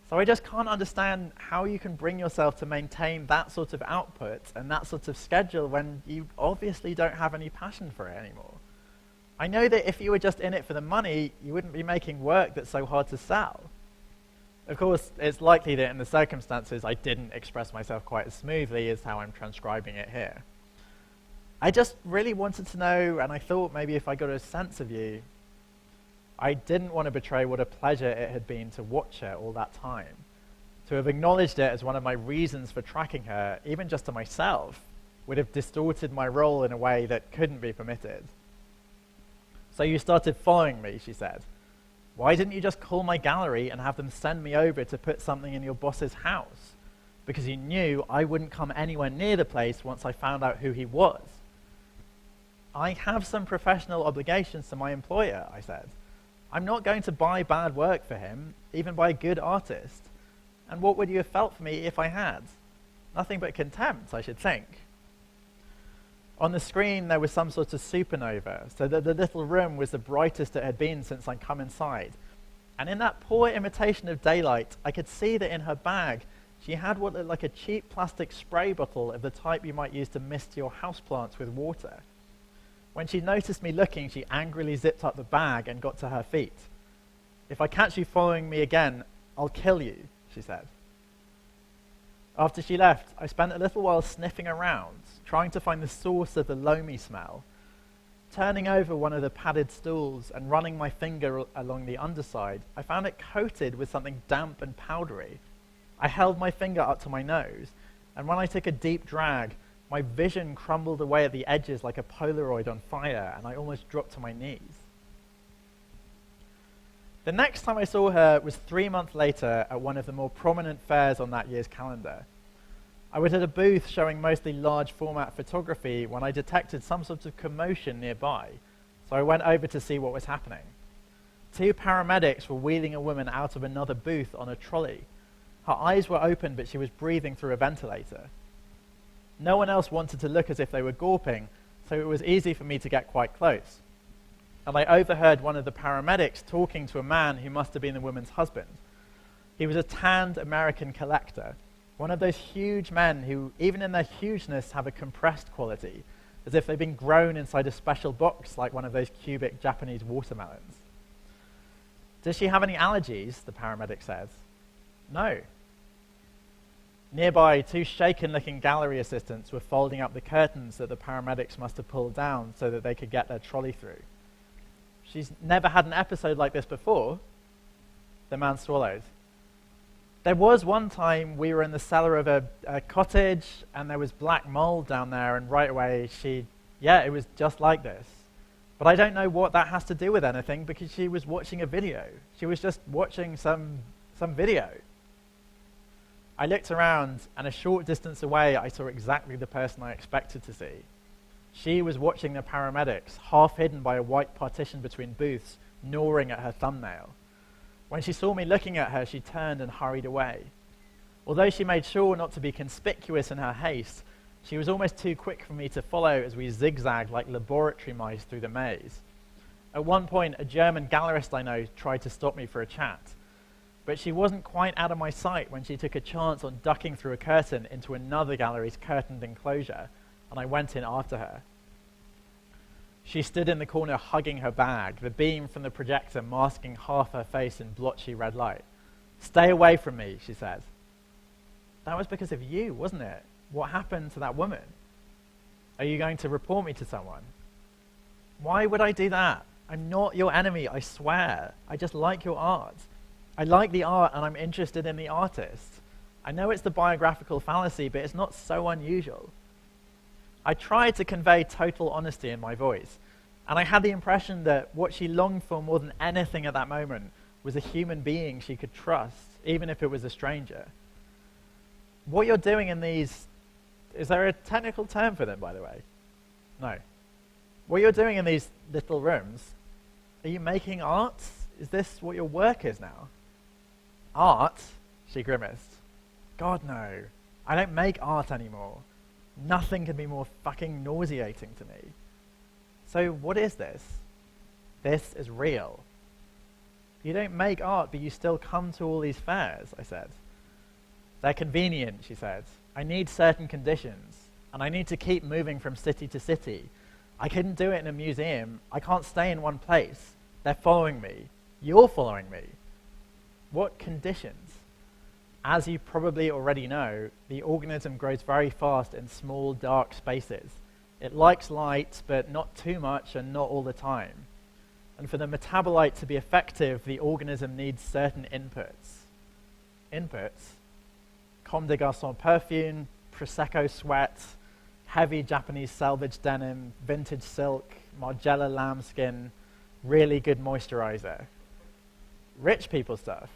So I just can't understand how you can bring yourself to maintain that sort of output and that sort of schedule when you obviously don't have any passion for it anymore. I know that if you were just in it for the money, you wouldn't be making work that's so hard to sell. Of course, it's likely that in the circumstances I didn't express myself quite as smoothly as how I'm transcribing it here. I just really wanted to know, and I thought maybe if I got a sense of you, I didn't want to betray what a pleasure it had been to watch her all that time. To have acknowledged it as one of my reasons for tracking her, even just to myself, would have distorted my role in a way that couldn't be permitted. So you started following me, she said. Why didn't you just call my gallery and have them send me over to put something in your boss's house? Because you knew I wouldn't come anywhere near the place once I found out who he was. I have some professional obligations to my employer, I said. I'm not going to buy bad work for him, even by a good artist. And what would you have felt for me if I had? Nothing but contempt, I should think. On the screen, there was some sort of supernova, so that the little room was the brightest it had been since I'd come inside. And in that poor imitation of daylight, I could see that in her bag, she had what looked like a cheap plastic spray bottle of the type you might use to mist your houseplants with water. When she noticed me looking, she angrily zipped up the bag and got to her feet. If I catch you following me again, I'll kill you, she said. After she left, I spent a little while sniffing around, trying to find the source of the loamy smell. Turning over one of the padded stools and running my finger along the underside, I found it coated with something damp and powdery. I held my finger up to my nose, and when I took a deep drag, my vision crumbled away at the edges like a Polaroid on fire, and I almost dropped to my knees. The next time I saw her was 3 months later at one of the more prominent fairs on that year's calendar. I was at a booth showing mostly large format photography when I detected some sort of commotion nearby, so I went over to see what was happening. 2 paramedics were wheeling a woman out of another booth on a trolley. Her eyes were open, but she was breathing through a ventilator. No one else wanted to look as if they were gawping, so it was easy for me to get quite close. And I overheard one of the paramedics talking to a man who must have been the woman's husband. He was a tanned American collector, one of those huge men who, even in their hugeness, have a compressed quality, as if they've been grown inside a special box like one of those cubic Japanese watermelons. Does she have any allergies? The paramedic says. No. Nearby, 2 shaken-looking gallery assistants were folding up the curtains that the paramedics must have pulled down so that they could get their trolley through. She's never had an episode like this before. The man swallowed. There was one time we were in the cellar of a cottage and there was black mold down there, and right away it was just like this. But I don't know what that has to do with anything because she was watching a video. She was just watching some video. I looked around, and a short distance away I saw exactly the person I expected to see. She was watching the paramedics, half hidden by a white partition between booths, gnawing at her thumbnail. When she saw me looking at her, she turned and hurried away. Although she made sure not to be conspicuous in her haste, she was almost too quick for me to follow as we zigzagged like laboratory mice through the maze. At one point, a German gallerist I know tried to stop me for a chat, but she wasn't quite out of my sight when she took a chance on ducking through a curtain into another gallery's curtained enclosure, and I went in after her. She stood in the corner hugging her bag, the beam from the projector masking half her face in blotchy red light. "Stay away from me," she said. "That was because of you, wasn't it? What happened to that woman? Are you going to report me to someone?" "Why would I do that? I'm not your enemy, I swear. I just like your art. I like the art and I'm interested in the artist. I know it's the biographical fallacy, but it's not so unusual." I tried to convey total honesty in my voice, and I had the impression that what she longed for more than anything at that moment was a human being she could trust, even if it was a stranger. What you're doing in these... Is there a technical term for them, by the way? No. What you're doing in these little rooms, are you making art? Is this what your work is now? Art? She grimaced. God, no. I don't make art anymore. Nothing can be more fucking nauseating to me. So what is this? This is real. You don't make art, but you still come to all these fairs, I said. They're convenient, she said. I need certain conditions, and I need to keep moving from city to city. I couldn't do it in a museum. I can't stay in one place. They're following me. You're following me. What conditions? As you probably already know, the organism grows very fast in small, dark spaces. It likes light, but not too much and not all the time. And for the metabolite to be effective, the organism needs certain inputs. Inputs? Comme des Garçons perfume, Prosecco sweat, heavy Japanese selvage denim, vintage silk, Margiela lambskin, really good moisturizer. Rich people stuff.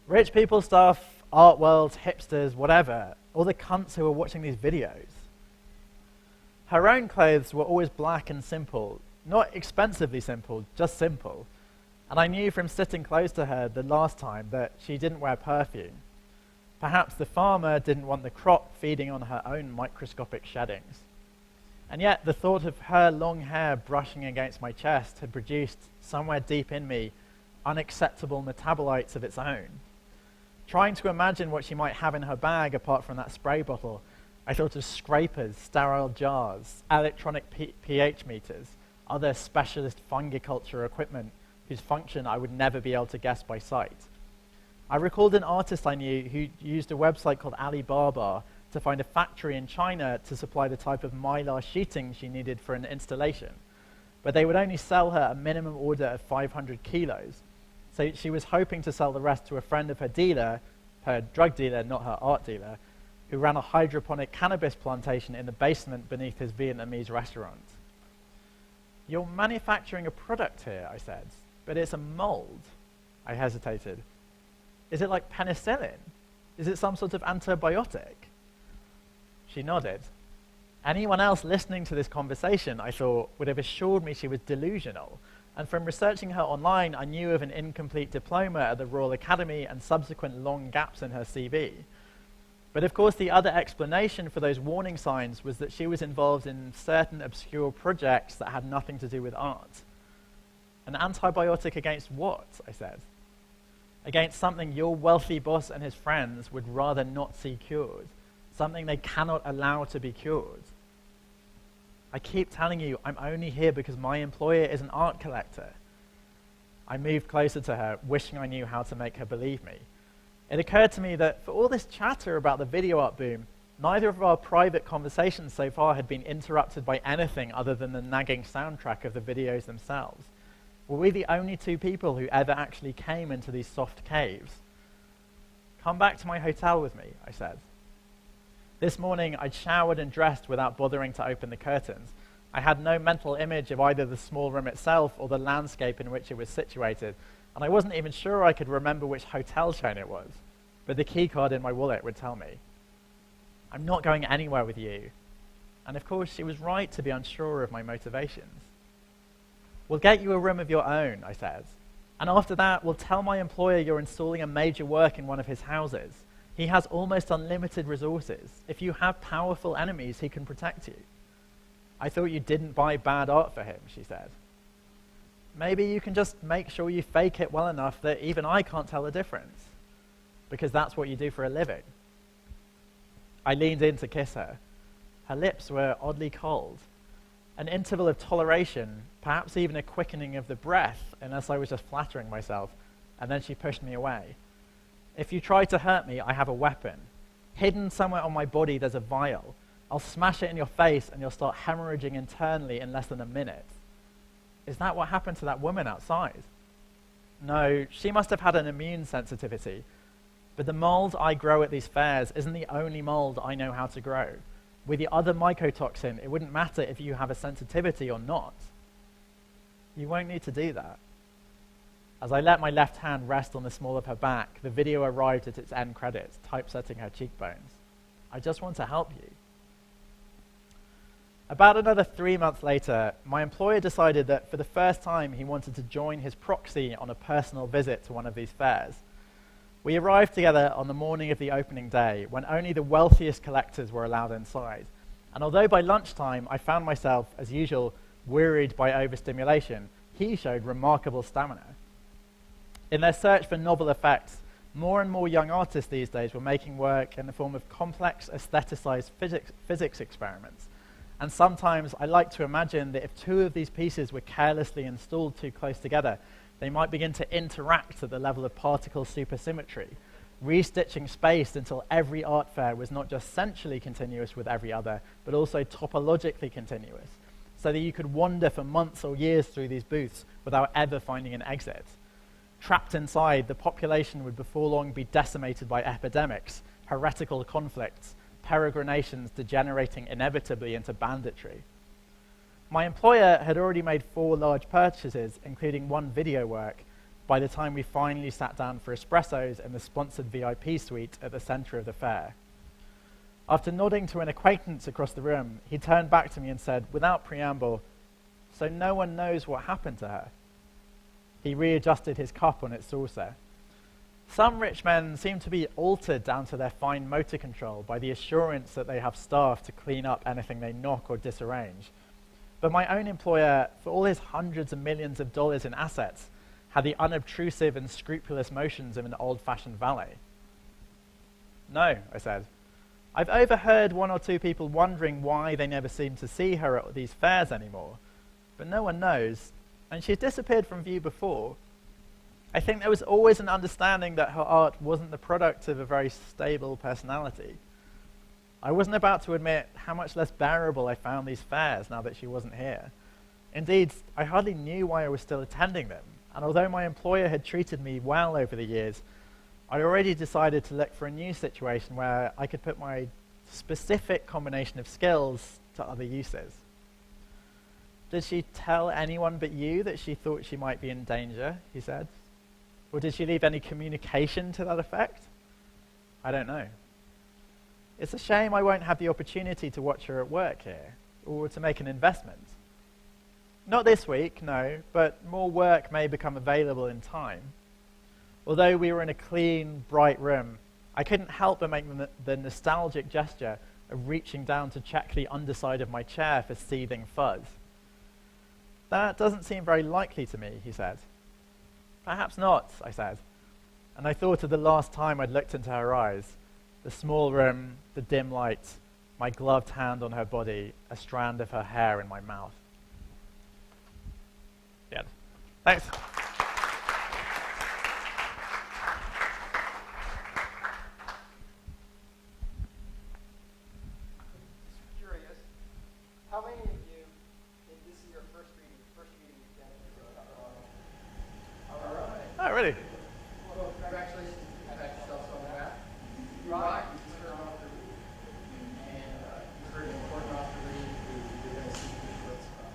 Rich people stuff, art world, hipsters, whatever, all the cunts who were watching these videos. Her own clothes were always black and simple, not expensively simple, just simple. And I knew from sitting close to her the last time that she didn't wear perfume. Perhaps the farmer didn't want the crop feeding on her own microscopic sheddings. And yet the thought of her long hair brushing against my chest had produced, somewhere deep in me, unacceptable metabolites of its own. Trying to imagine what she might have in her bag apart from that spray bottle, I thought of scrapers, sterile jars, electronic pH meters, other specialist fungiculture equipment whose function I would never be able to guess by sight. I recalled an artist I knew who used a website called Alibaba to find a factory in China to supply the type of mylar sheeting she needed for an installation. But they would only sell her a minimum order of 500 kilos. So she was hoping to sell the rest to a friend of her dealer, her drug dealer, not her art dealer, who ran a hydroponic cannabis plantation in the basement beneath his Vietnamese restaurant. You're manufacturing a product here, I said, but it's a mold. I hesitated. Is it like penicillin? Is it some sort of antibiotic? She nodded. Anyone else listening to this conversation, I thought, would have assured me she was delusional. And from researching her online, I knew of an incomplete diploma at the Royal Academy and subsequent long gaps in her CV. But of course, the other explanation for those warning signs was that she was involved in certain obscure projects that had nothing to do with art. An antibiotic against what? I said. Against something your wealthy boss and his friends would rather not see cured. Something they cannot allow to be cured. I keep telling you, I'm only here because my employer is an art collector. I moved closer to her, wishing I knew how to make her believe me. It occurred to me that for all this chatter about the video art boom, neither of our private conversations so far had been interrupted by anything other than the nagging soundtrack of the videos themselves. Were we the only two people who ever actually came into these soft caves? Come back to my hotel with me, I said. This morning, I'd showered and dressed without bothering to open the curtains. I had no mental image of either the small room itself or the landscape in which it was situated, and I wasn't even sure I could remember which hotel chain it was, but the key card in my wallet would tell me. I'm not going anywhere with you. And of course, she was right to be unsure of my motivations. We'll get you a room of your own, I said. And after that, we'll tell my employer you're installing a major work in one of his houses. He has almost unlimited resources. If you have powerful enemies, he can protect you. I thought you didn't buy bad art for him, she said. Maybe you can just make sure you fake it well enough that even I can't tell the difference. Because that's what you do for a living. I leaned in to kiss her. Her lips were oddly cold. An interval of toleration, perhaps even a quickening of the breath, unless I was just flattering myself, and then she pushed me away. If you try to hurt me, I have a weapon. Hidden somewhere on my body, there's a vial. I'll smash it in your face and you'll start hemorrhaging internally in less than a minute. Is that what happened to that woman outside? No, she must have had an immune sensitivity. But the mold I grow at these fairs isn't the only mold I know how to grow. With the other mycotoxin, it wouldn't matter if you have a sensitivity or not. You won't need to do that. As I let my left hand rest on the small of her back, the video arrived at its end credits, typesetting her cheekbones. I just want to help you. About another 3 months later, my employer decided that for the first time he wanted to join his proxy on a personal visit to one of these fairs. We arrived together on the morning of the opening day, when only the wealthiest collectors were allowed inside. And although by lunchtime I found myself, as usual, worried by overstimulation, he showed remarkable stamina. In their search for novel effects, more and more young artists these days were making work in the form of complex, aestheticized physics experiments. And sometimes I like to imagine that if two of these pieces were carelessly installed too close together, they might begin to interact at the level of particle supersymmetry, restitching space until every art fair was not just centrally continuous with every other, but also topologically continuous, so that you could wander for months or years through these booths without ever finding an exit. Trapped inside, the population would before long be decimated by epidemics, heretical conflicts, peregrinations degenerating inevitably into banditry. My employer had already made 4 large purchases, including 1 video work, by the time we finally sat down for espressos in the sponsored VIP suite at the center of the fair. After nodding to an acquaintance across the room, he turned back to me and said, without preamble, "So no one knows what happened to her?" He readjusted his cup on its saucer. Some rich men seem to be altered down to their fine motor control by the assurance that they have staff to clean up anything they knock or disarrange. But my own employer, for all his hundreds of millions of dollars in assets, had the unobtrusive and scrupulous motions of an old-fashioned valet. "No," I said. "I've overheard 1 or 2 people wondering why they never seem to see her at these fairs anymore, but no one knows, and she's disappeared from view before. I think there was always an understanding that her art wasn't the product of a very stable personality. I wasn't about to admit how much less bearable I found these fairs now that she wasn't here. Indeed, I hardly knew why I was still attending them, and although my employer had treated me well over the years, I already decided to look for a new situation where I could put my specific combination of skills to other uses." "Did she tell anyone but you that she thought she might be in danger?" he said. "Or did she leave any communication to that effect?" "I don't know. It's a shame I won't have the opportunity to watch her at work here, or to make an investment. Not this week, no, but more work may become available in time. Although we were in a clean, bright room, I couldn't help but make the nostalgic gesture of reaching down to check the underside of my chair for seething fuzz. That doesn't seem very likely to me," he said. "Perhaps not," I said, and I thought of the last time I'd looked into her eyes, the small room, the dim light, my gloved hand on her body, a strand of her hair in my mouth. Yeah. Thanks. Curious, how many of you, if this is your first reading you've done it? All right. Oh, really? Well, congratulations. You pat yourselves on the back. You rock. You just heard off the read. And you heard an important off the read who you're going to see who wrote from.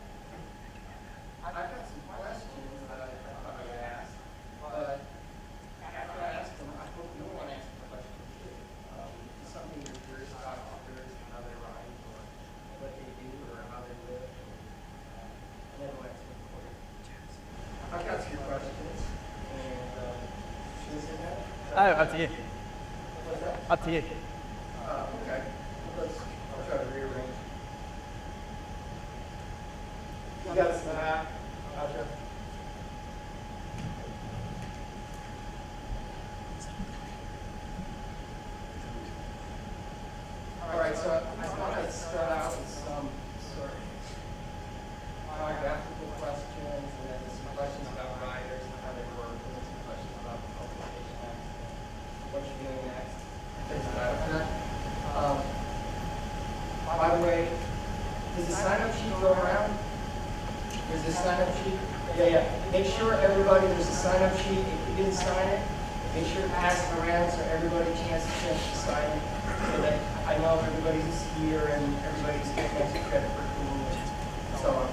I've got some questions that I thought I would ask, but after I ask them, I hope no one asks the question too. Something you're curious about authors and how they write, or what they do, or how they live. And then we'll answer them for you. I've got some questions, and should I say that? Oh, up to you. What's that? Up to you. Okay. I'll try to rearrange. You got us in the back. Gotcha. All right, so I thought I'd start out with some sort of biographical questions, and then some questions about writers and how they work, and then some questions about the publication next, and what you're doing next, and things like that. By the way, does the sign-up sheet go around? There's a sign-up sheet? Yeah. Make sure everybody, there's a sign-up sheet. If you didn't sign it, make sure to pass it around so everybody has a chance to sign it. So that I know everybody's here and everybody's getting extra credit for doing it. So on.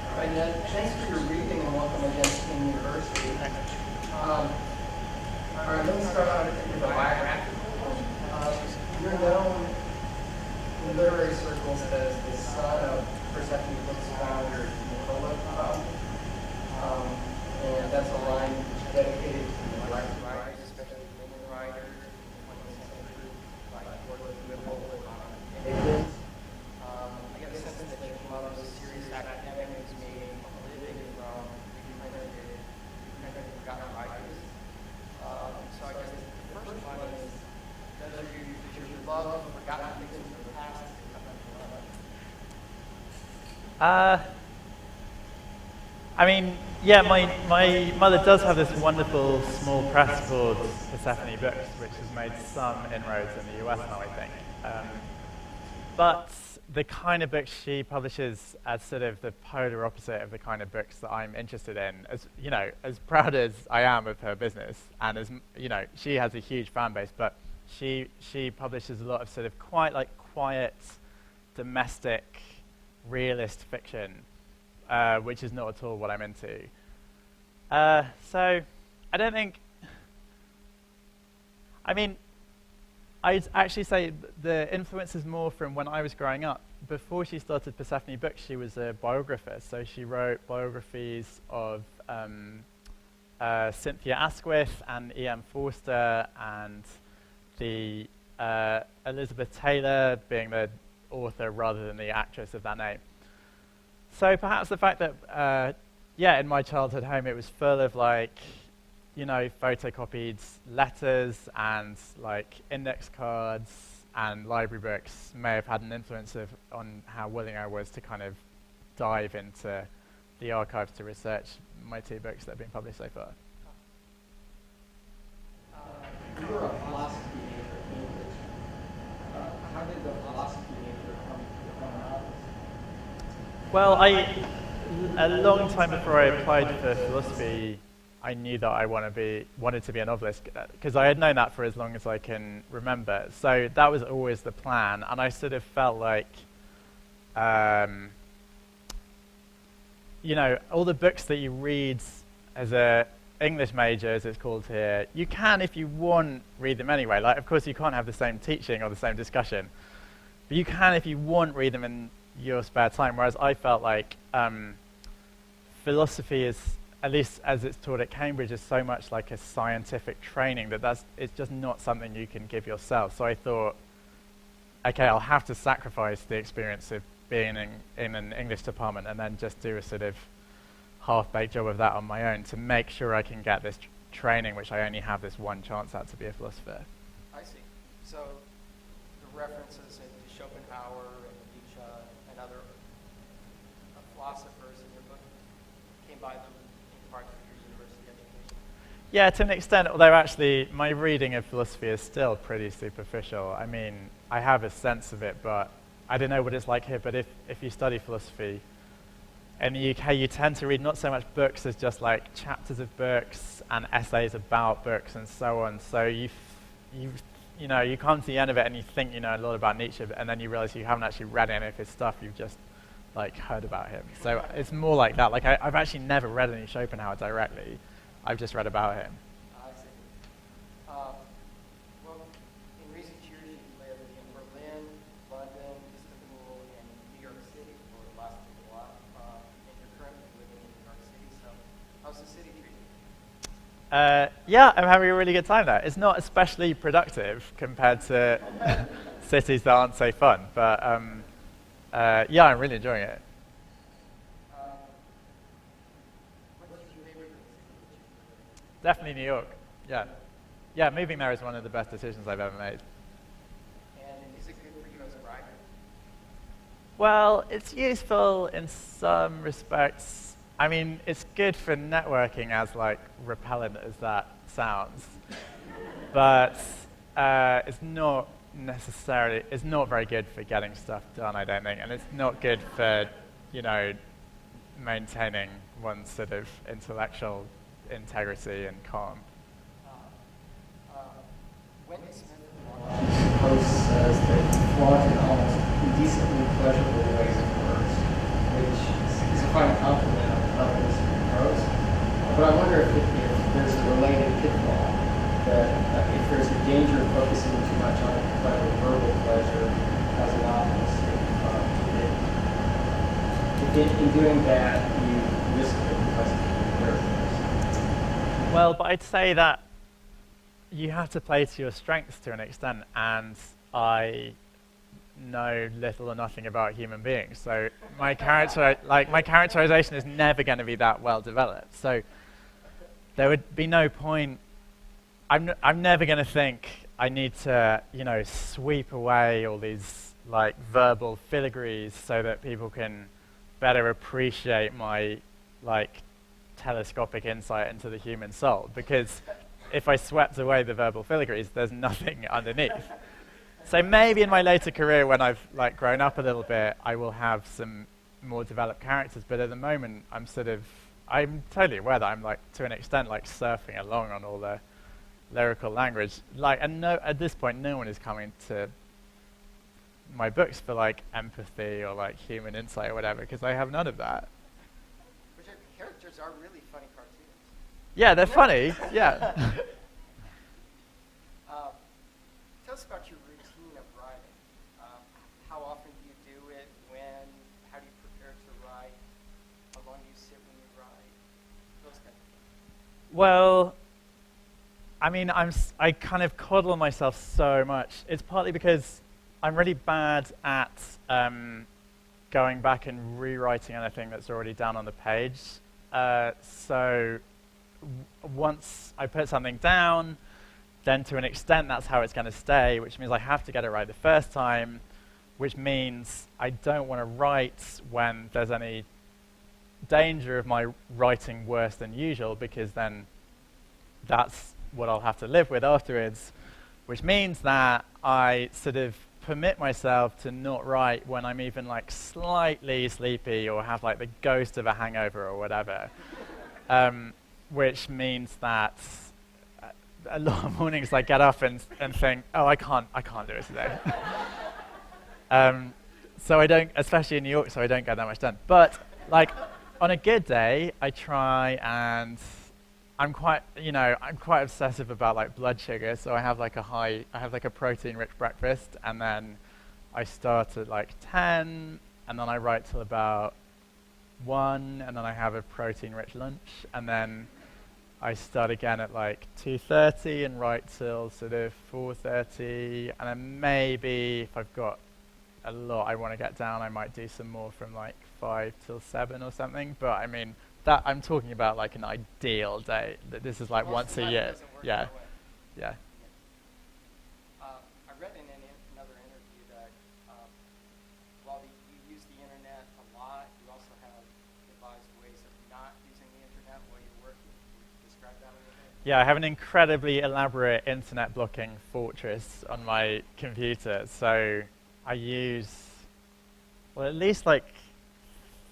All right, Ned, thanks for your reading and welcome again to King University. All right, let me start out with the biographical one. You're known in literary circles as the son of Persephone Books founder Nicola Cloud. And that's a line dedicated to the Black writers, especially women writers, 20th century, like Dorothy Whipple, Higgins. I get a sense that you come out of this serious academics, meaning living from kind of forgotten writers. So I guess the first one is, does your love of forgotten things from the past Uh, I mean, yeah, my mother does have this wonderful small press called Persephone Books, which has made some inroads in the US now, I think. But the kind of books she publishes as sort of the polar opposite of the kind of books that I'm interested in. As you know, as proud as I am of her business, and as you know, she has a huge fan base, but she publishes a lot of sort of quite like quiet, domestic, realist fiction, which is not at all what I'm into. So I don't think. I mean, I'd actually say the influence is more from when I was growing up. Before she started Persephone Books, she was a biographer, so she wrote biographies of Cynthia Asquith and E.M. Forster and the Elizabeth Taylor being the author rather than the actress of that name. So perhaps the fact that, in my childhood home it was full of like, you know, photocopied letters and like index cards and library books may have had an influence on how willing I was to kind of dive into the archives to research my 2 books that have been published so far. You were a philosophy major in English. How did the philosophy major come out? Well, a long time before I applied for philosophy, I knew that I wanted to be a novelist, because I had known that for as long as I can remember. So that was always the plan, and I sort of felt like, you know, all the books that you read as a English major, as it's called here, you can, if you want, read them anyway. Like, of course, you can't have the same teaching or the same discussion, but you can, if you want, read them in your spare time. Whereas I felt like philosophy is, at least as it's taught at Cambridge, is so much like a scientific training that it's just not something you can give yourself. So I thought, okay, I'll have to sacrifice the experience of being in an English department and then just do a sort of half-baked job of that on my own to make sure I can get this training, which I only have this one chance at to be a philosopher. I see. So the references to Schopenhauer and Nietzsche and other philosophers in your book came by them in part of your university education? Yeah, to an extent, although actually my reading of philosophy is still pretty superficial. I mean, I have a sense of it, but I don't know what it's like here, but if you study philosophy in the UK, you tend to read not so much books as just like chapters of books and essays about books and so on. So you know, you come to the end of it and you think you know a lot about Nietzsche, and then you realize you haven't actually read any of his stuff, you've just like heard about him. So it's more like that. Like I've actually never read any Schopenhauer directly. I've just read about him. I see. Well, in recent years you've lived in Berlin, London, Istanbul, and New York City for the last little while. And you're currently living in New York City, so how's the city treating you? Yeah, I'm having a really good time there. It's not especially productive compared to cities that aren't so fun, but yeah, I'm really enjoying it. What's your favorite city? Definitely New York. Yeah. Yeah, moving there is one of the best decisions I've ever made. And is it good for you as a writer? Well, it's useful in some respects. I mean, it's good for networking, as like repellent as that sounds. But it's not very good for getting stuff done, I don't think. And it's not good for, you know, maintaining one's sort of intellectual integrity and calm. Wendy Smith post says that flaunted almost indecently pleasurable ways of words, which is a fine compliment on cleverness in prose. But I wonder if there's a related pitfall, that if there's a danger of focusing too much on clever verbal pleasure as a novelist, if in doing that you risk it because of the characters. Well, but I'd say that you have to play to your strengths to an extent, and I know little or nothing about human beings, so my characterization is never going to be that well developed. So there would be no point. I'm never going to think I need to, you know, sweep away all these like verbal filigrees so that people can better appreciate my like telescopic insight into the human soul, because if I swept away the verbal filigrees, there's nothing underneath. So maybe in my later career, when I've like grown up a little bit, I will have some more developed characters. But at the moment, I'm totally aware that I'm like, to an extent, like surfing along on all the lyrical language. Like, and at this point, no one is coming to my books for like empathy or like human insight or whatever, because I have none of that. But your characters are really funny cartoons. Yeah, they're funny. Yeah. Tell us about your routine of writing. How often do you do it? When? How do you prepare to write? How long do you sit when you write? Those kind of things. Well, I mean, I kind of coddle myself so much. It's partly because I'm really bad at going back and rewriting anything that's already down on the page. So once I put something down, then to an extent that's how it's going to stay, which means I have to get it right the first time, which means I don't want to write when there's any danger of my writing worse than usual, because then that's what I'll have to live with afterwards, which means that I sort of permit myself to not write when I'm even like slightly sleepy or have like the ghost of a hangover or whatever, which means that a lot of mornings I get up and think, oh, I can't do it today. So I don't, especially in New York, so I don't get that much done. But like on a good day, I try, and I'm quite obsessive about like blood sugar. So I have like a protein-rich breakfast, and then I start at like 10, and then I write till about 1, and then I have a protein-rich lunch, and then I start again at like 2:30 and write till sort of 4:30, and then maybe if I've got a lot I want to get down, I might do some more from like 5 till 7 or something. But I mean, that I'm talking about like an ideal day. This is like once a year. Yeah, yeah. I read in another interview that while you use the internet a lot, you also have devised ways of not using the internet while you're working. Can you describe that a little bit? Yeah, I have an incredibly elaborate internet blocking fortress on my computer. So I use, well, at least like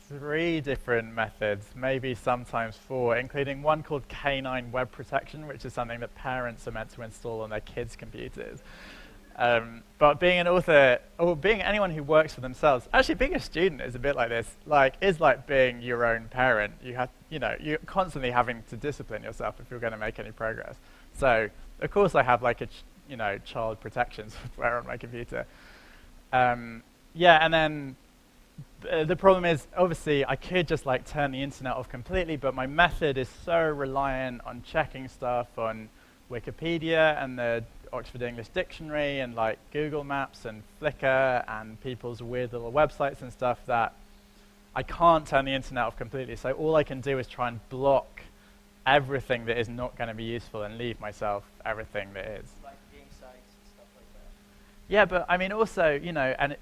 3 different methods, maybe sometimes 4, including one called K9 Web Protection, which is something that parents are meant to install on their kids' computers. But being an author, or being anyone who works for themselves, actually being a student is a bit like this. Like, it's like being your own parent. You're constantly having to discipline yourself if you're going to make any progress. So, of course, I have like child protection software on my computer. Yeah, and then the problem is, obviously, I could just like turn the internet off completely, but my method is so reliant on checking stuff on Wikipedia and the Oxford English Dictionary and like Google Maps and Flickr and people's weird little websites and stuff that I can't turn the internet off completely. So all I can do is try and block everything that is not going to be useful and leave myself everything that is. Like game sites and stuff like that. Yeah, but I mean also,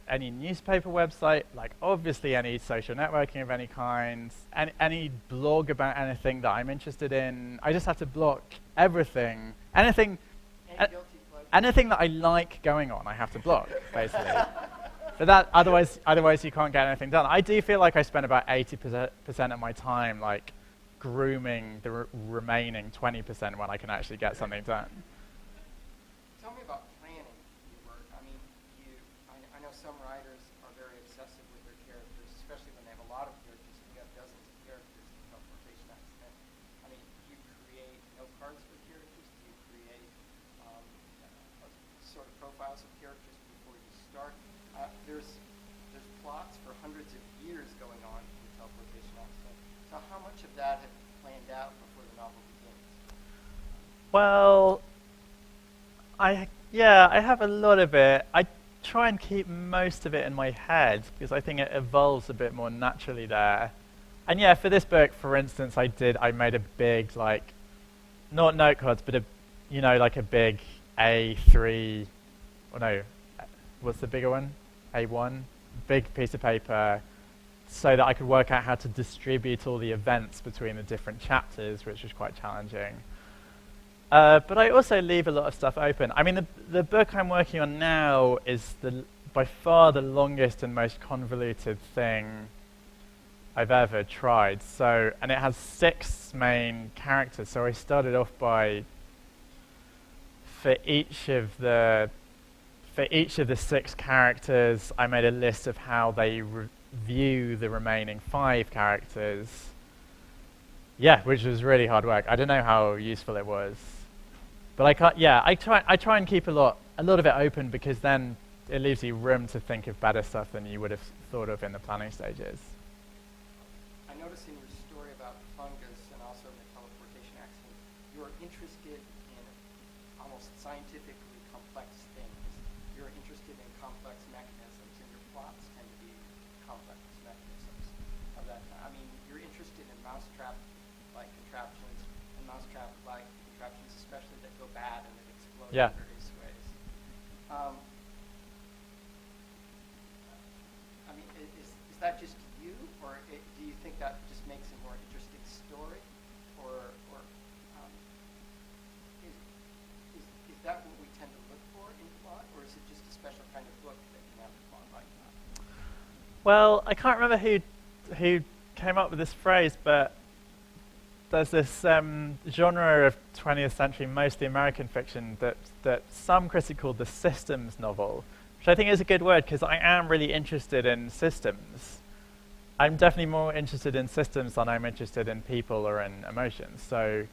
any newspaper website, like obviously any social networking of any kind, any blog about anything that I'm interested in, I just have to block everything. Anything that I like going on, I have to block, basically. But that, otherwise you can't get anything done. I do feel like I spend about 80% of my time like grooming the remaining 20% when I can actually get something done. Tell me about planning your work. I mean, I know some writers are very obsessive with their characters, especially when they have a lot of characters. You have dozens of characters in Teleportation Accident. I mean, do you create note cards for characters? Do you create sort of profiles of characters before you start? There's plots for hundreds of years going on in Teleportation Accident. So how much of that have you planned out before the novel begins? Well, I have a lot of it. I try and keep most of it in my head because I think it evolves a bit more naturally there. And yeah, for this book, for instance, I made a big, like, not note cards, but like a big A3, or no, what's the bigger one? A1, big piece of paper so that I could work out how to distribute all the events between the different chapters, which was quite challenging. But I also leave a lot of stuff open. I mean, the book I'm working on now is by far the longest and most convoluted thing I've ever tried. So, and it has 6 main characters. So I started off by, for each of the 6 characters, I made a list of how they view the remaining 5 characters. Yeah, which was really hard work. I don't know how useful it was. But I can't. Yeah, I try and keep a lot of it open, because then it leaves you room to think of better stuff than you would have thought of in the planning stages. I noticed in your story about fungus and also in the teleportation accident, you're interested in almost scientifically complex things. You're interested in complex mechanisms, and your plots tend to be complex mechanisms of that. I mean, you're interested in mousetrap-like contraptions and mousetrap-like contraptions, especially that go bad and that explode Yeah. in various ways. I mean, is that just you, or do you think that just makes a more interesting story, or is that what we tend to look for in plot, or is it just a special kind of book that you have a plot like that? Well, I can't remember who came up with this phrase, but there's this genre of 20th century, mostly American fiction, that some critics called the systems novel, which I think is a good word, because I am really interested in systems. I'm definitely more interested in systems than I'm interested in people or in emotions. So,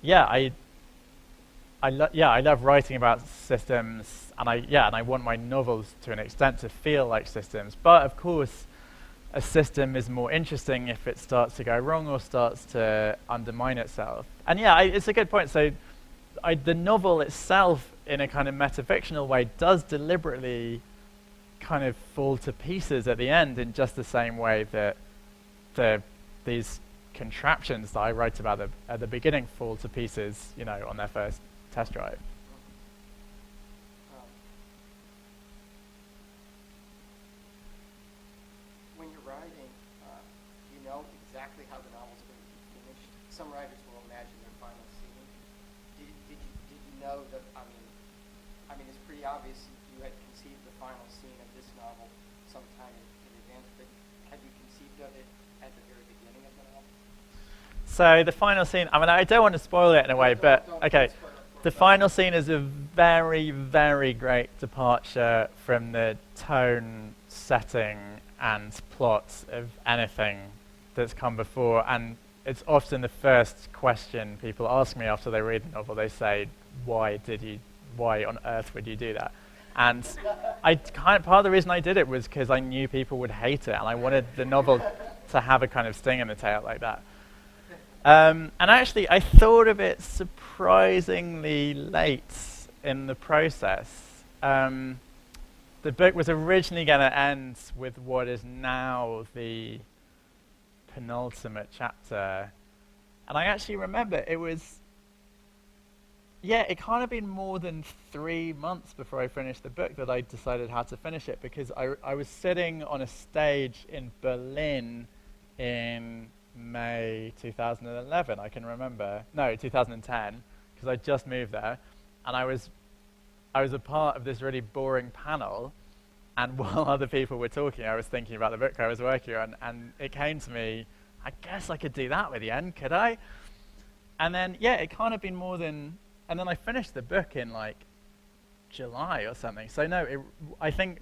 yeah, I love writing about systems, and I want my novels to an extent to feel like systems. But of course, a system is more interesting if it starts to go wrong or starts to undermine itself. And yeah, it's a good point. So the novel itself, in a kind of metafictional way, does deliberately kind of fall to pieces at the end, in just the same way that these contraptions that I write about at the beginning fall to pieces, on their first test drive. When you're writing, you know exactly how the novel's going to be finished. Some writers will imagine their final scene. Did you know that? I mean, it's pretty obvious you had conceived the final scene of this novel sometime in advance, but had you conceived of it at the very beginning of the novel? So the final scene, I don't want to spoil it in a way, but okay. The final scene is a very, very great departure from the tone, setting, and plot of anything that's come before, and it's often the first question people ask me after they read the novel. They say, why on earth would you do that? And part of the reason I did it was because I knew people would hate it, and I wanted the novel to have a kind of sting in the tail like that. And actually, I thought of it surprisingly late in the process. The book was originally going to end with what is now the penultimate chapter. And I actually remember it kind of been more than 3 months before I finished the book that I decided how to finish it, because I was sitting on a stage in Berlin in May 2011, I can remember. No, 2010, because I just moved there, and I was a part of this really boring panel, and while other people were talking, I was thinking about the book I was working on, and it came to me, I guess I could do that with the end, could I? And then, it kind of been more than, and then I finished the book in like July or something. So no, I think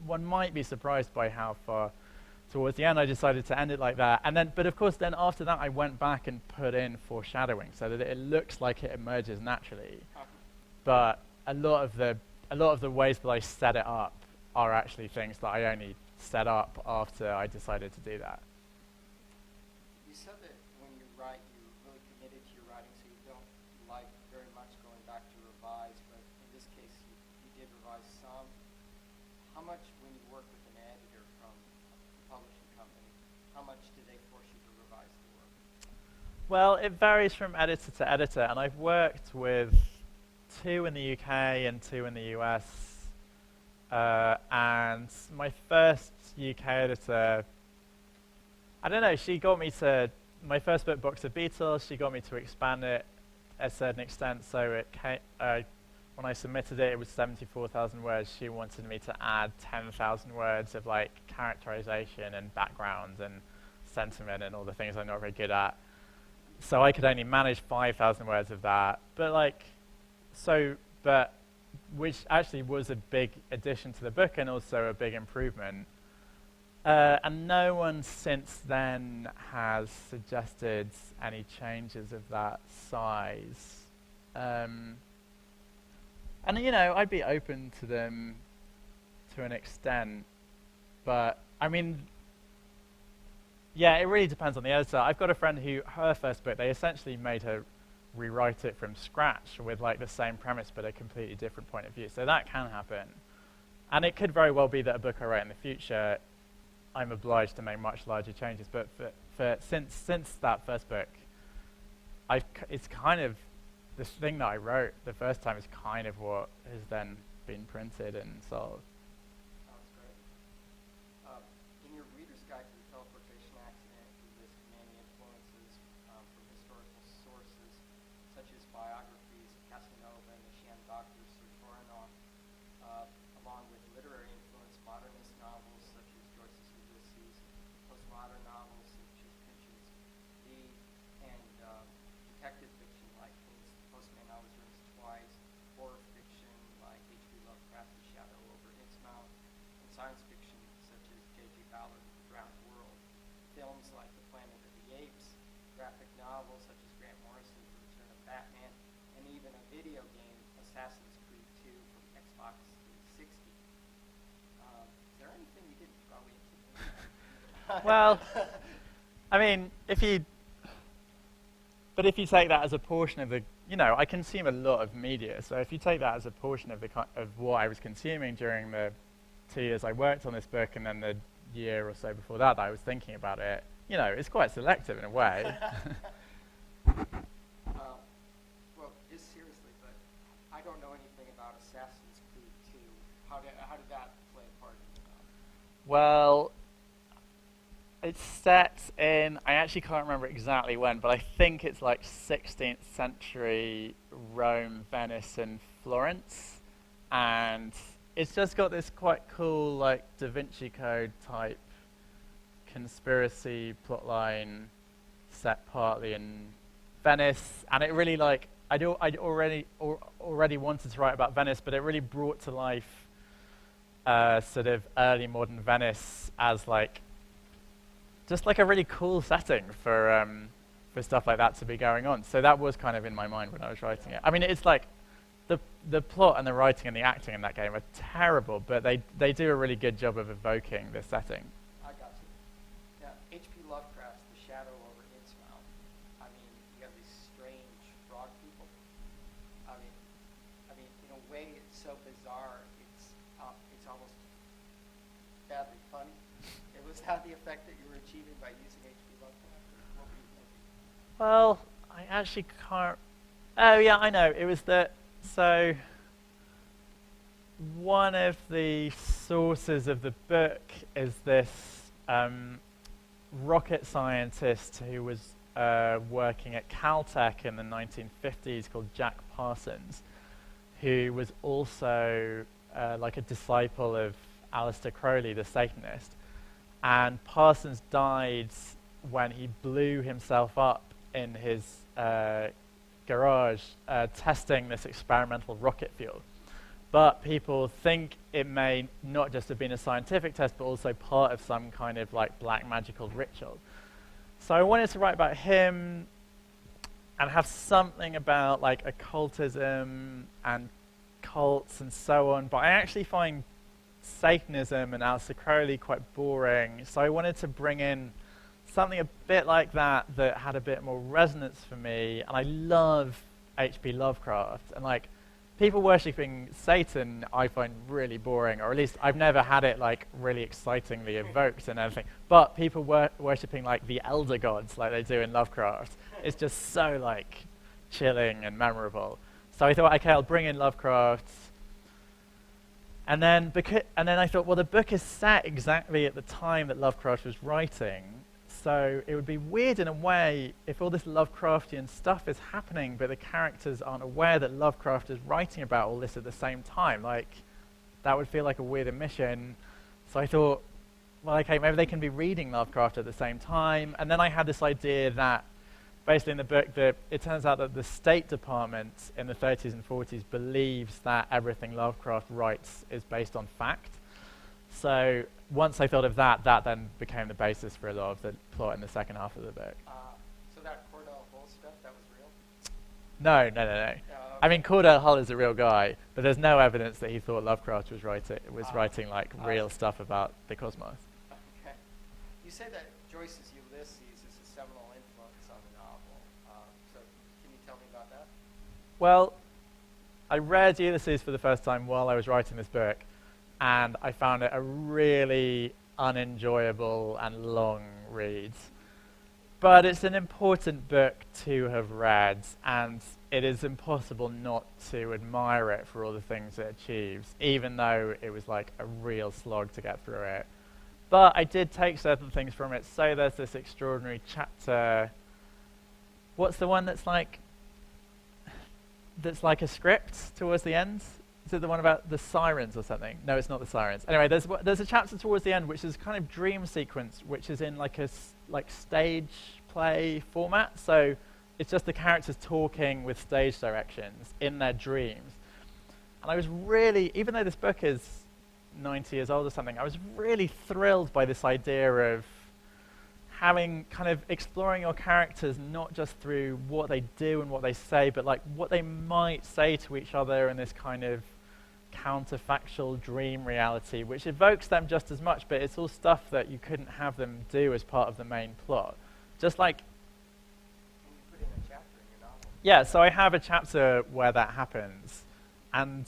one might be surprised by how far towards the end I decided to end it like that. And then, but of course, then after that I went back and put in foreshadowing so that it looks like it emerges naturally. But a lot of the ways that I set it up are actually things that I only set up after I decided to do that. You said that when you write, you're really committed to your writing, so you don't like very much going back to revise, but in this case, you did revise some. How much, when you work with an editor from a publishing company, how much do they force you to revise the work? Well, it varies from editor to editor, and I've worked with 2 in the UK and 2 in the US. And my first UK editor I don't know, she got me to, my first book, Box of Beatles, she got me to expand it a certain extent, so it came, when I submitted it, it was 74,000 words. She wanted me to add 10,000 words of like characterization and background and sentiment and all the things I'm not very good at. So I could only manage 5,000 words of that, but which actually was a big addition to the book and also a big improvement. And no one since then has suggested any changes of that size. And you know, I'd be open to them to an extent, but I mean, yeah, it really depends on the editor. I've got a friend who, her first book, they essentially made her rewrite it from scratch with like the same premise but a completely different point of view. So that can happen. And it could very well be that a book I write in the future, I'm obliged to make much larger changes. But since that first book, it's kind of, this thing that I wrote the first time is kind of what has then been printed and sold. Sounds great. In your reader's guide to the teleportation accident, you list many influences from historical sources, such as biographies of Casanova and the sham doctor Sir Torinov, along with literary influence, modernist novels such as Joyce's Ulysses, postmodern novels such as Pynchon's V, and detective fiction like Postman Always Rings Twice, horror fiction like H.P. Lovecraft's The Shadow over Innsmouth, and science fiction such as J.G. Ballard's The Drowned World, films like The Planet of the Apes, graphic novels such as Grant Morrison's The Return of Batman, and even a video game, Assassin's Creed 2 from Xbox 360. Is there anything you didn't throw into there? Well, I mean, if you take that as a portion of the, you know, I consume a lot of media, so if you take that as a portion of of what I was consuming during the 2 years I worked on this book and then the year or so before that I was thinking about it, you know, it's quite selective in a way. Well, just seriously, but I don't know anything about Assassin's Creed 2. How did that play a part in it? Well, it's set in, I actually can't remember exactly when, but I think it's like 16th century Rome, Venice, and Florence. And it's just got this quite cool, like, Da Vinci Code type conspiracy plotline set partly in Venice. And it really, like, I'd already wanted to write about Venice, but it really brought to life sort of early modern Venice as, like, just like a really cool setting for stuff like that to be going on. So that was kind of in my mind when I was writing it. I mean, it's like the plot and the writing and the acting in that game are terrible, but they do a really good job of evoking this setting. I got you. Yeah, H.P. Lovecraft's The Shadow over Innsmouth. I mean, you have these strange frog people. I mean, in a way, it's so bizarre. It's almost badly funny. Was that the effect that you were achieving by using H.P. Lovecraft? What were you thinking? Well, I actually can't. Oh yeah, I know. It was that. So one of the sources of the book is this rocket scientist who was working at Caltech in the 1950s called Jack Parsons, who was also like a disciple of Aleister Crowley, the Satanist. And Parsons died when he blew himself up in his garage testing this experimental rocket fuel. But people think it may not just have been a scientific test, but also part of some kind of like black magical ritual. So I wanted to write about him and have something about like occultism and cults and so on, but I actually find Satanism and Aleister Crowley quite boring, so I wanted to bring in something a bit like that had a bit more resonance for me. And I love H.P. Lovecraft, and like people worshipping Satan I find really boring, or at least I've never had it like really excitingly evoked and everything. But people worshipping like the elder gods like they do in Lovecraft, it's just so like chilling and memorable. So I thought, okay, I'll bring in Lovecraft. And then I thought, well, the book is set exactly at the time that Lovecraft was writing, So it would be weird in a way if all this Lovecraftian stuff is happening, but the characters aren't aware that Lovecraft is writing about all this at the same time. Like, that would feel like a weird omission. So I thought, well, okay, maybe they can be reading Lovecraft at the same time. And then I had this idea that basically in the book that it turns out that the State Department in the 30s and 40s believes that everything Lovecraft writes is based on fact. So once I thought of that, that then became the basis for a lot of the plot in the second half of the book. So that Cordell Hull stuff, that was real? No. Okay. I mean, Cordell Hull is a real guy, but there's no evidence that he thought Lovecraft was writing like real stuff about the cosmos. Okay. You say that Joyce's Ulysses is a seminal influence on the novel. So can you tell me about that? Well, I read Ulysses for the first time while I was writing this book, and I found it a really unenjoyable and long read. But it's an important book to have read, and it is impossible not to admire it for all the things it achieves, even though it was like a real slog to get through it. But I did take certain things from it. So there's this extraordinary chapter. What's the one that's like a script towards the end? Is it the one about the sirens or something? No, it's not the sirens. Anyway, there's a chapter towards the end which is kind of dream sequence, which is in like a stage play format. So it's just the characters talking with stage directions in their dreams. And I was really, even though this book is 90 years old or something, I was really thrilled by this idea of having kind of exploring your characters not just through what they do and what they say, but like what they might say to each other in this kind of counterfactual dream reality, which evokes them just as much, but it's all stuff that you couldn't have them do as part of the main plot. Just like... Can you put in a chapter in your novel? Yeah, so I have a chapter where that happens. And,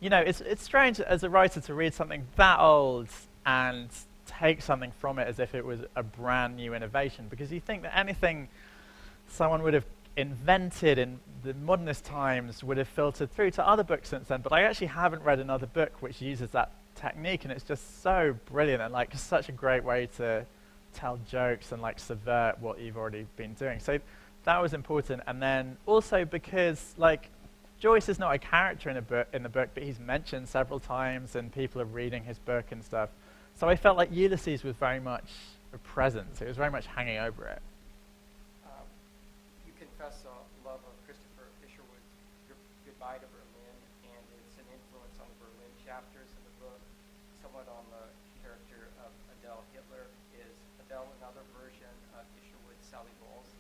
you know, it's strange as a writer to read something that old and take something from it as if it was a brand new innovation, because you think that anything someone would have invented in the modernist times would have filtered through to other books since then, but I actually haven't read another book which uses that technique, and it's just so brilliant and like such a great way to tell jokes and like subvert what you've already been doing. So that was important. And then also because like Joyce is not a character in the book, but he's mentioned several times and people are reading his book and stuff. So I felt like Ulysses was very much a presence. It was very much hanging over it. You confess a love of Christopher Isherwood's Goodbye to Berlin, and it's an influence on the Berlin chapters of the book, somewhat on the character of Adele Hitler. Is Adele another version of Isherwood's Sally Bowles?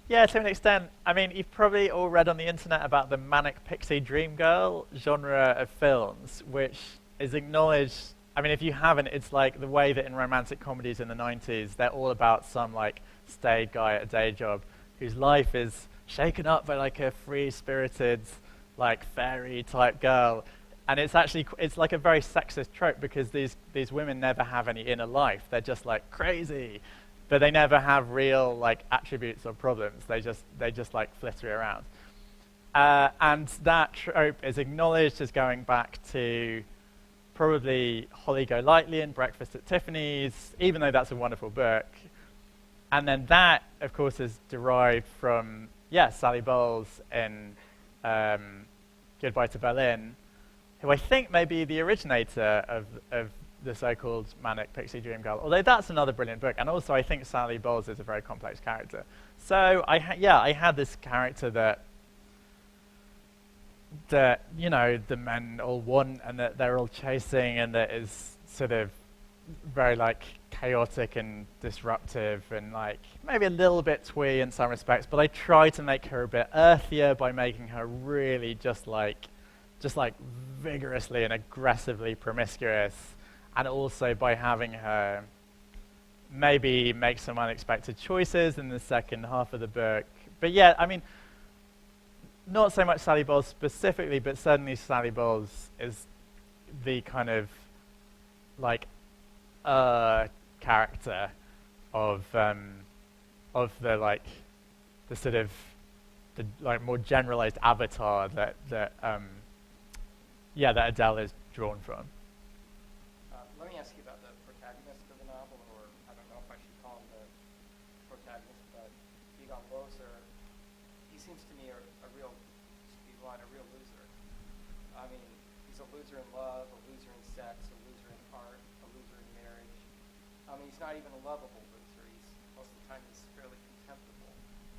Yeah, to an extent. I mean, you've probably all read on the internet about the manic pixie dream girl genre of films, which is acknowledged. I mean, if you haven't, it's like the way that in romantic comedies in the 90s, they're all about some like staid guy at a day job whose life is shaken up by like a free-spirited, like fairy type girl. And it's actually, it's like a very sexist trope because these women never have any inner life. They're just like crazy, but they never have real like attributes or problems. They just like flitter around. And that trope is acknowledged as going back to probably Holly Golightly and Breakfast at Tiffany's, even though that's a wonderful book. And then that, of course, is derived from, Sally Bowles in Goodbye to Berlin, who I think may be the originator of the so-called manic pixie dream girl, although that's another brilliant book. And also, I think Sally Bowles is a very complex character. So, I had this character that, you know, the men all want and that they're all chasing, and that is sort of very like chaotic and disruptive and like maybe a little bit twee in some respects, but I try to make her a bit earthier by making her really just like vigorously and aggressively promiscuous, and also by having her maybe make some unexpected choices in the second half of the book. But yeah, I mean, not so much Sally Bowles specifically, but certainly Sally Bowles is the kind of like character of the like the sort of the like more generalized avatar that Adele is drawn from. Let me ask you about the protagonist of the novel. novel, or I don't know if I should call him the protagonist, but Egon Loser, he seems to me a real, to be blunt, a real loser. I mean, he's a loser in love, a loser in sex, a loser in art, a loser in marriage. I mean, he's not even a lovable loser. Most of the time he's fairly contemptible.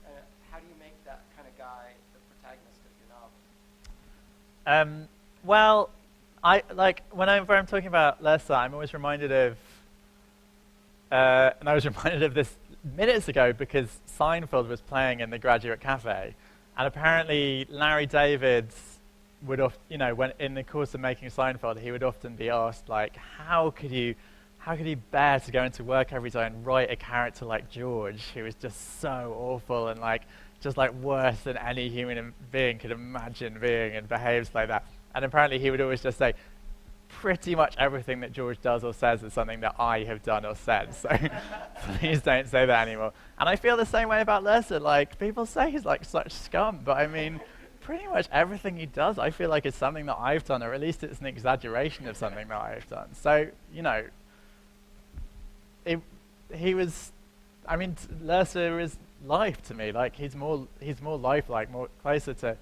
And how do you make that kind of guy the protagonist of your novel? Well, whenever I'm talking about Lessa, I'm always reminded of, and I was reminded of this minutes ago because Seinfeld was playing in the Graduate Cafe, and apparently Larry David would when in the course of making Seinfeld, he would often be asked like, how could you bear to go into work every day and write a character like George, who was just so awful and just worse than any human being could imagine being and behaves like that. And apparently he would always just say, pretty much everything that George does or says is something that I have done or said, so please don't say that anymore. And I feel the same way about Lessa. Like, people say he's like such scum, but I mean, pretty much everything he does I feel like is something that I've done, or at least it's an exaggeration of something that I've done. So, Lessa is life to me. Like, he's more lifelike, more closer to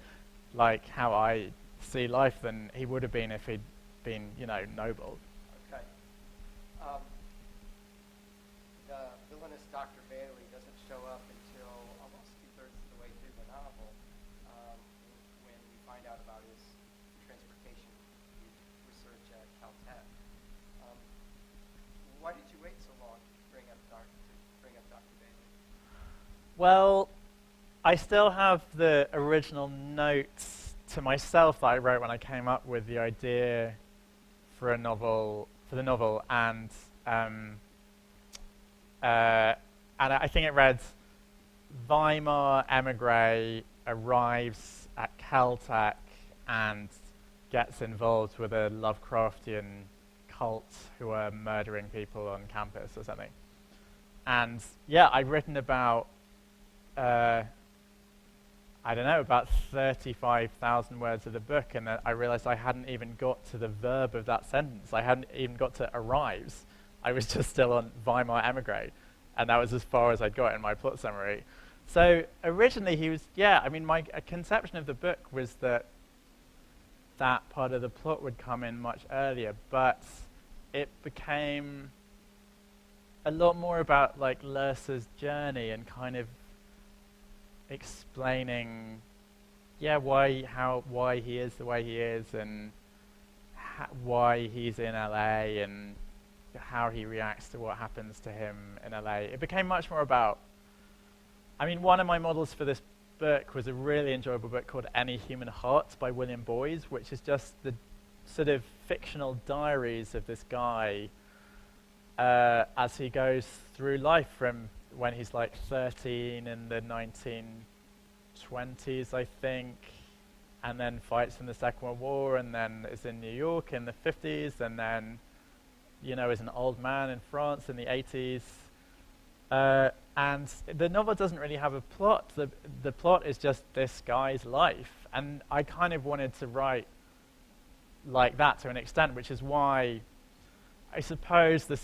like how I see life than he would have been if he'd been, noble. Okay. The villainous Dr. Bailey doesn't show up until almost 2/3 of the way through the novel, when we find out about his transportation research at Caltech. Why did you wait so long to bring up Dr. Bailey? Well, I still have the original notes to myself that I wrote when I came up with the idea for the novel, and I think it read, Weimar emigre arrives at Caltech and gets involved with a Lovecraftian cult who are murdering people on campus or something. And yeah, I'd written about about 35,000 words of the book, and I realized I hadn't even got to the verb of that sentence. I hadn't even got to arrives. I was just still on Weimar emigre, and that was as far as I'd got in my plot summary. So originally my conception of the book was that part of the plot would come in much earlier, but it became a lot more about like Lersa's journey and kind of explaining, why he is the way he is, and why he's in LA, and how he reacts to what happens to him in LA. It became much more about, one of my models for this book was a really enjoyable book called Any Human Heart by William Boyes, which is just the sort of fictional diaries of this guy as he goes through life from when he's like 13 in the 1920s, I think, and then fights in the Second World War, and then is in New York in the 50s, and then, is an old man in France in the 80s. And the novel doesn't really have a plot. The plot is just this guy's life. And I kind of wanted to write like that to an extent, which is why I suppose the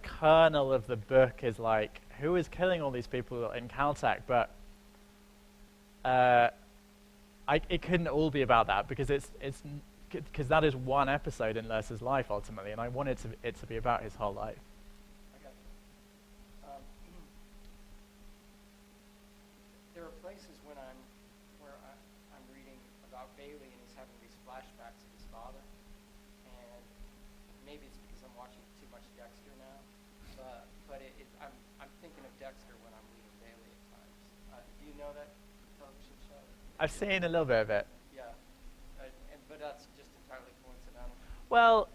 kernel of the book is like, who is killing all these people in Caltech? But it couldn't all be about that, because because that is one episode in Lersa's life ultimately, and I wanted it to be about his whole life. Okay. There are places where I'm reading about Bailey and he's having these flashbacks of his father, and maybe it's because I'm watching too much Dexter now, but I'm thinking of Dexter when I'm reading Bailey at times. Do you know that television show? I've seen a little bit of it. Yeah, but that's just entirely coincidental. Well,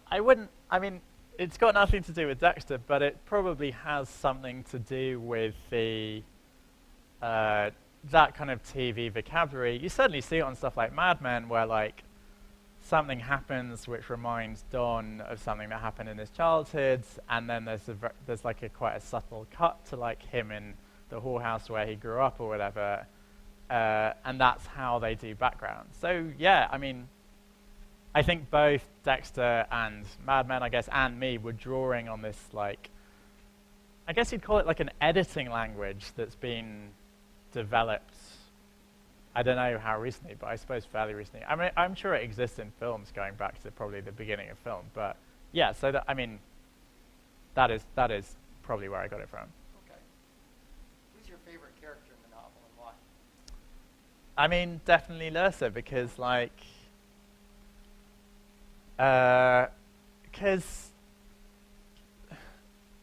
it's got nothing to do with Dexter, but it probably has something to do with that kind of TV vocabulary. You certainly see it on stuff like Mad Men, where like something happens which reminds Don of something that happened in his childhood, and then there's quite a subtle cut to like him in the whorehouse where he grew up or whatever, and that's how they do background. So yeah, I think both Dexter and Mad Men, I guess, and me were drawing on this like I guess you'd call it like an editing language that's been developed. I don't know how recently, but I suppose fairly recently. I mean, I'm sure it exists in films going back to probably the beginning of film, but yeah. So that, I mean, that is probably where I got it from. Okay. Who's your favorite character in the novel and why? I mean, definitely Lursa, because like, because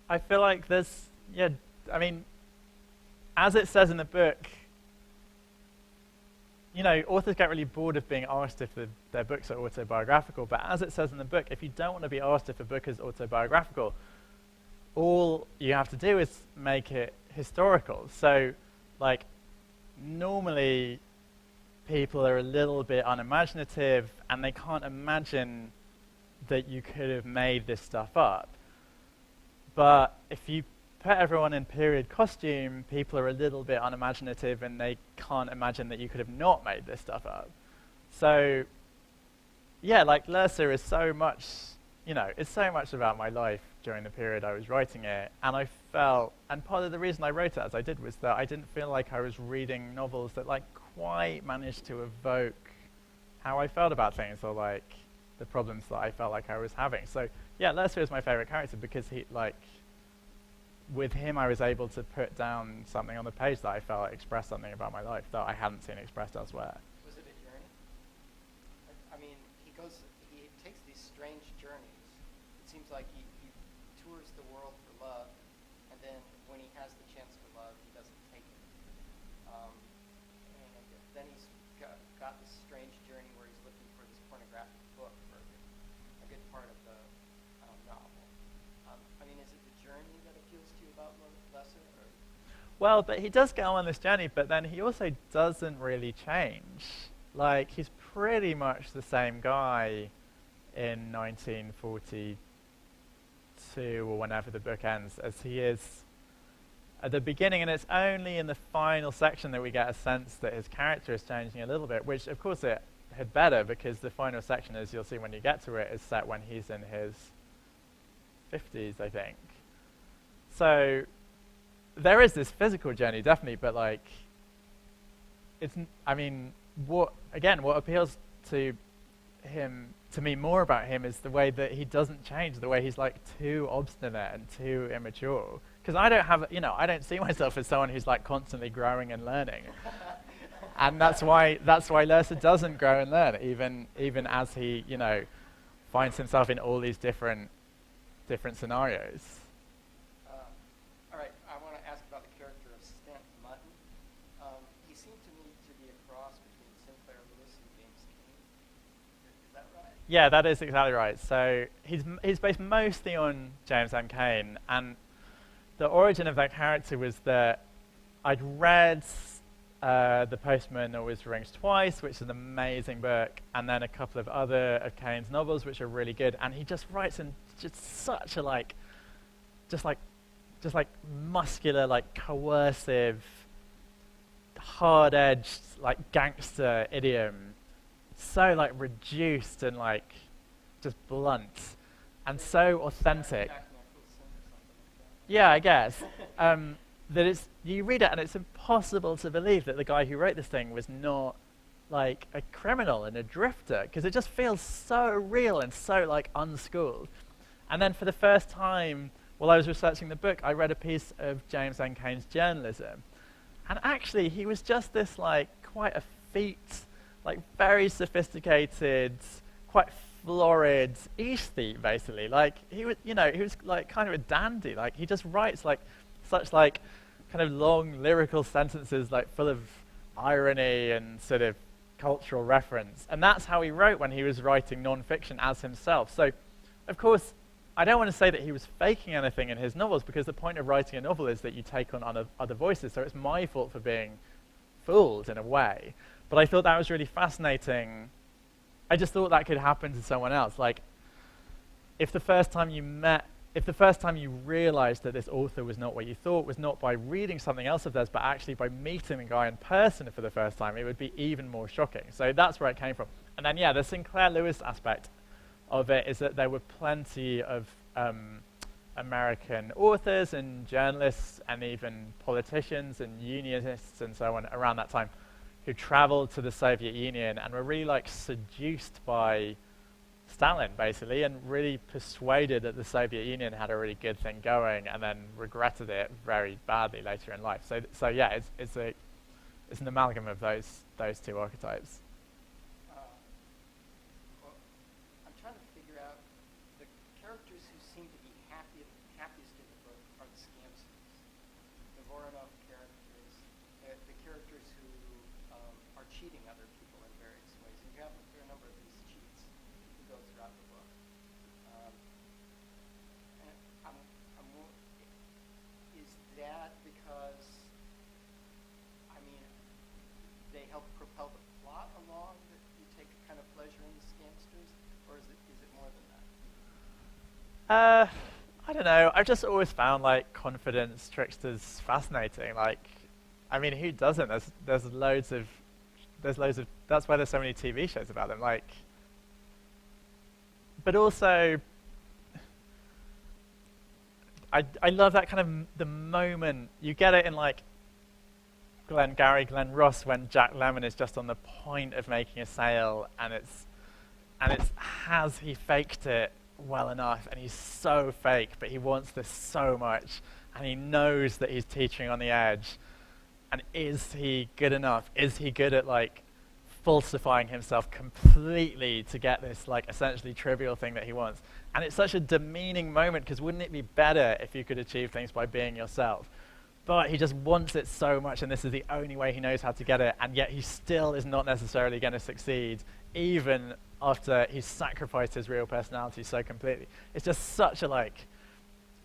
I feel like there's, yeah, I mean, as it says in the book, you know, authors get really bored of being asked if their books are autobiographical, but as it says in the book, if you don't want to be asked if a book is autobiographical, all you have to do is make it historical. So, like, normally people are a little bit unimaginative and they can't imagine that you could have made this stuff up. But if you put everyone in period costume, people are a little bit unimaginative and they can't imagine that you could have not made this stuff up. So, yeah, like Lursa is so much, you know, it's so much about my life during the period I was writing it, and I felt, and part of the reason I wrote it as I did was that I didn't feel like I was reading novels that like quite managed to evoke how I felt about things or like the problems that I felt like I was having. So yeah, Lursa is my favorite character because he, like, with him I was able to put down something on the page that I felt expressed something about my life that I hadn't seen expressed elsewhere. Was it a journey? I mean, he takes these strange journeys. It seems like he tours the world for love, and then when he has the chance for love, he doesn't take it. And then he's got this strange journey where he's looking for this pornographic book for a good part of the novel. I mean, is it the journey that appeals to you about Lursa? Well, but he does go on this journey, but then he also doesn't really change. Like, he's pretty much the same guy in 1942 or whenever the book ends as he is at the beginning, and it's only in the final section that we get a sense that his character is changing a little bit, which of course it had better, because the final section, as you'll see when you get to it, is set when he's in his 50s, I think. So there is this physical journey, definitely, but like, it's, I mean, what appeals to me more about him is the way that he doesn't change, the way he's like too obstinate and too immature. Because I don't see myself as someone who's like constantly growing and learning. And that's why Lursa doesn't grow and learn, even as he, you know, finds himself in all these different scenarios. All right, I want to ask about the character of Stent Mutton. He seemed to me to be a cross between Sinclair Lewis and James Cain. Is that right? Yeah, that is exactly right. So he's based mostly on James M. Cain, and the origin of that character was that I'd read The Postman Always Rings Twice, which is an amazing book, and then a couple of other of Cain's novels, which are really good. And he just writes in just such a just like muscular, like coercive, hard-edged, like gangster idiom, so like reduced and like just blunt, and so authentic. Yeah, I guess. That you read it and it's impossible to believe that the guy who wrote this thing was not like a criminal and a drifter, because it just feels so real and so like unschooled. And then for the first time, while I was researching the book, I read a piece of James M. Cain's journalism. And actually, he was just this like quite effete, like very sophisticated, quite florid aesthete, basically. Like he was like kind of a dandy. Like he just writes like such like kind of long lyrical sentences, like full of irony and sort of cultural reference. And that's how he wrote when he was writing non-fiction as himself. So, of course, I don't want to say that he was faking anything in his novels, because the point of writing a novel is that you take on other voices. So it's my fault for being fooled in a way. But I thought that was really fascinating. I just thought that could happen to someone else. Like, if the first time you realized that this author was not what you thought, was not by reading something else of theirs, but actually by meeting the guy in person for the first time, it would be even more shocking. So that's where it came from. And then, yeah, the Sinclair Lewis aspect of it is that there were plenty of American authors and journalists and even politicians and unionists and so on around that time who traveled to the Soviet Union and were really like seduced by Stalin, basically, and really persuaded that the Soviet Union had a really good thing going, and then regretted it very badly later in life. So yeah, it's an amalgam of those two archetypes. Well, I'm trying to figure out the characters who seem to be happiest in the book are the scamsters, the Voronov characters, the characters who are cheating other people in various ways. And you have a number of these cheats who go throughout the book. And is that because, I mean, they help propel the plot along, that you take a kind of pleasure in the scamsters, or is it more than that? I don't know. I've just always found like confidence tricksters fascinating. Like, I mean, who doesn't? There's loads of. That's why there's so many TV shows about them. Like, but also, I love that kind of the moment you get it in like Glenn Ross when Jack Lemmon is just on the point of making a sale, and it's has he faked it well enough, and he's so fake, but he wants this so much, and he knows that he's teetering on the edge, and is he good enough? Is he good at like falsifying himself completely to get this like essentially trivial thing that he wants? And it's such a demeaning moment, because wouldn't it be better if you could achieve things by being yourself? But he just wants it so much, and this is the only way he knows how to get it, and yet he still is not necessarily going to succeed, even after he's sacrificed his real personality so completely. It's just such a like,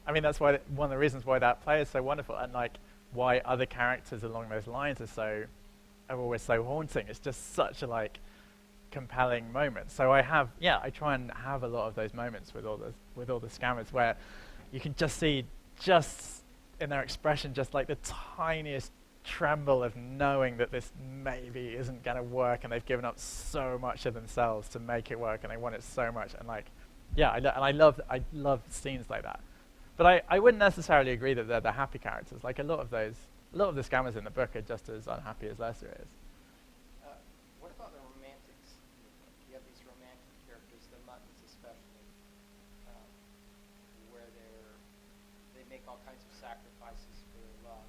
I mean, that's why one of the reasons why that play is so wonderful, and like why other characters along those lines are always so haunting. It's just such a like compelling moment. So I try and have a lot of those moments with all the scammers where you can just see in their expression just like the tiniest tremble of knowing that this maybe isn't going to work, and they've given up so much of themselves to make it work, and they want it so much, and like, yeah, I love scenes like that. But I wouldn't necessarily agree that they're the happy characters. Like a lot of the scammers in the book are just as unhappy as Lester is. What about the romantics? You have these romantic characters, the Muttons especially, where they make all kinds of sacrifices for their love.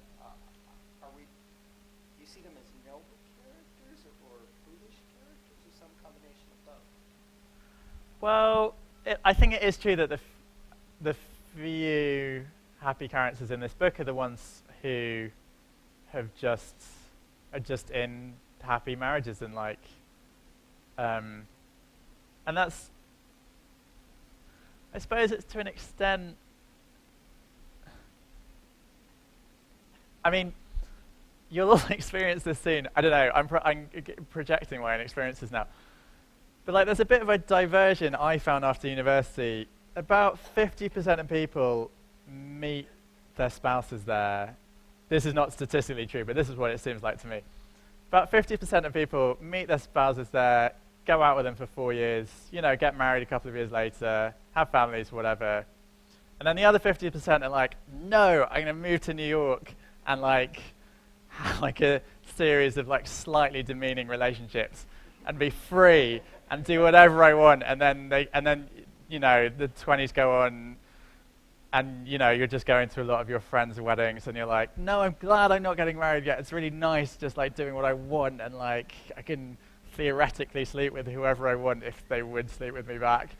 Do you see them as noble characters or foolish characters, or some combination of both? Well, I think it is true that the few happy characters in this book are the ones who are just in happy marriages, and like, and that's, I suppose it's to an extent. I mean, you'll all experience this soon. I don't know. I'm projecting my own experiences now, but like, there's a bit of a diversion I found after university. About 50% of people meet their spouses there. This is not statistically true, but this is what it seems like to me. About 50% of people meet their spouses there, go out with them for 4 years, get married a couple of years later, have families, whatever. And then the other 50% are like, no, I'm going to move to New York and like have like a series of like slightly demeaning relationships and be free and do whatever I want. And then the 20s go on, and you're just going to a lot of your friends' weddings, and you're like, no, I'm glad I'm not getting married yet. It's really nice just like doing what I want, and like I can theoretically sleep with whoever I want if they would sleep with me back.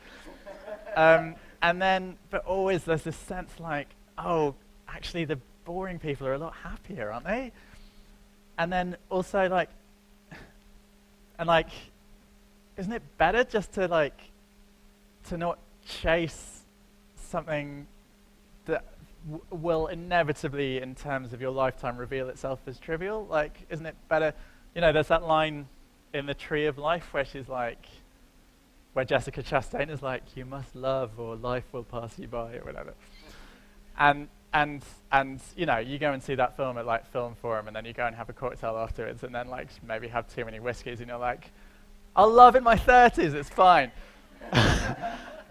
And then, but always there's this sense like, oh, actually the boring people are a lot happier, aren't they? And then also like, isn't it better just to like, to not chase something that will inevitably, in terms of your lifetime, reveal itself as trivial? Like, isn't it better? There's that line in The Tree of Life where she's like, where Jessica Chastain is like, you must love or life will pass you by, or whatever. And you go and see that film at like Film Forum, and then you go and have a cocktail afterwards, and then like maybe have too many whiskeys, and you're like, I'll love in my 30s, it's fine.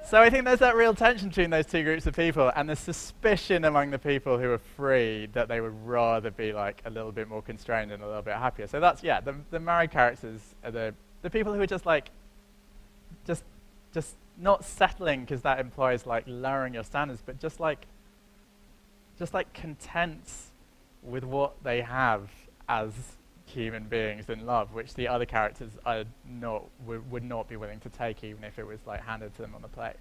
So I think there's that real tension between those two groups of people, and the suspicion among the people who are free that they would rather be like a little bit more constrained and a little bit happier. So that's, yeah, the married characters are the people who are just like, just not settling, because that implies like lowering your standards, but just like content with what they have as human beings in love, which the other characters are not would not be willing to take, even if it was like handed to them on a plate.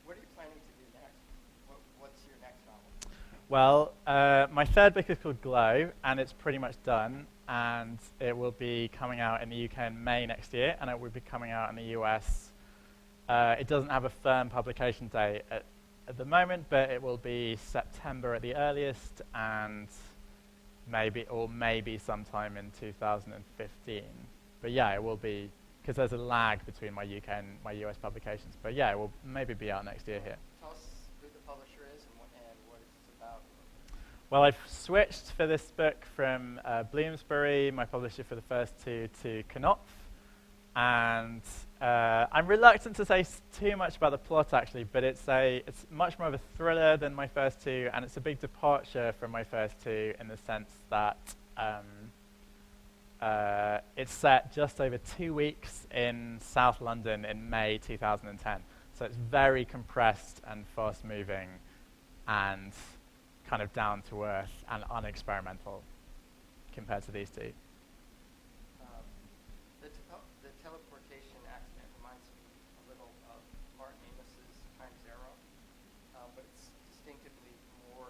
What are you planning to do next? What's your next novel? Well, my third book is called Glow, and it's pretty much done, and it will be coming out in the UK in May next year, and it will be coming out in the US. It doesn't have a firm publication date at the moment, but it will be September at the earliest, and maybe sometime in 2015. But yeah, it will be, because there's a lag between my UK and my US publications. But yeah, it will maybe be out next year here. Tell us who the publisher is and what it's about. Well, I've switched for this book from Bloomsbury, my publisher for the first two, to Knopf. And I'm reluctant to say too much about the plot, actually, but it's much more of a thriller than my first two, and it's a big departure from my first two in the sense that it's set just over 2 weeks in South London in May 2010. So it's very compressed and fast-moving and kind of down-to-earth and unexperimental compared to these two. The teleportation accident reminds me a little of Martin Amos's Time Zero, but it's distinctively more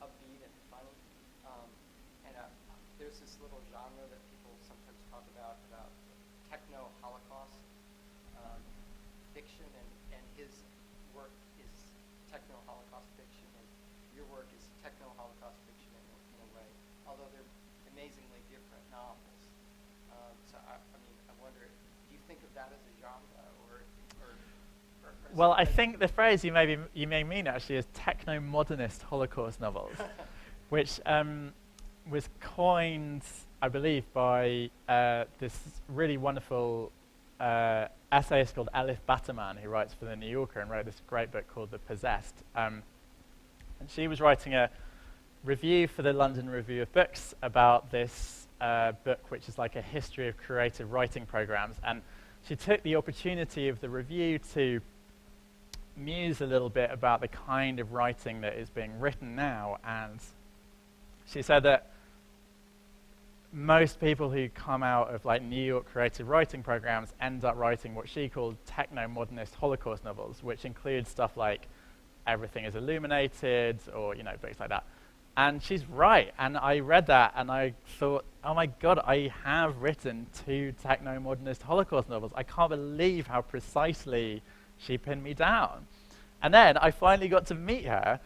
upbeat and funny. There's this little genre that people sometimes talk about techno-Holocaust fiction, and his work is techno-Holocaust fiction, and your work is techno-Holocaust fiction in a way, although they're amazingly different novels. So I wonder, do you think of that as a genre, or well, I think the phrase you may mean actually is techno-modernist Holocaust novels, which was coined, I believe, by this really wonderful essayist called Elif Batuman, who writes for The New Yorker and wrote this great book called The Possessed. And she was writing a review for the London Review of Books about this book, which is like a history of creative writing programs. And she took the opportunity of the review to muse a little bit about the kind of writing that is being written now. And she said that most people who come out of like New York creative writing programs end up writing what she called techno-modernist Holocaust novels, which include stuff like Everything is Illuminated, or books like that. And she's right, and I read that and I thought, oh my god, I have written 2 techno-modernist Holocaust novels. I can't believe how precisely she pinned me down. And then I finally got to meet her,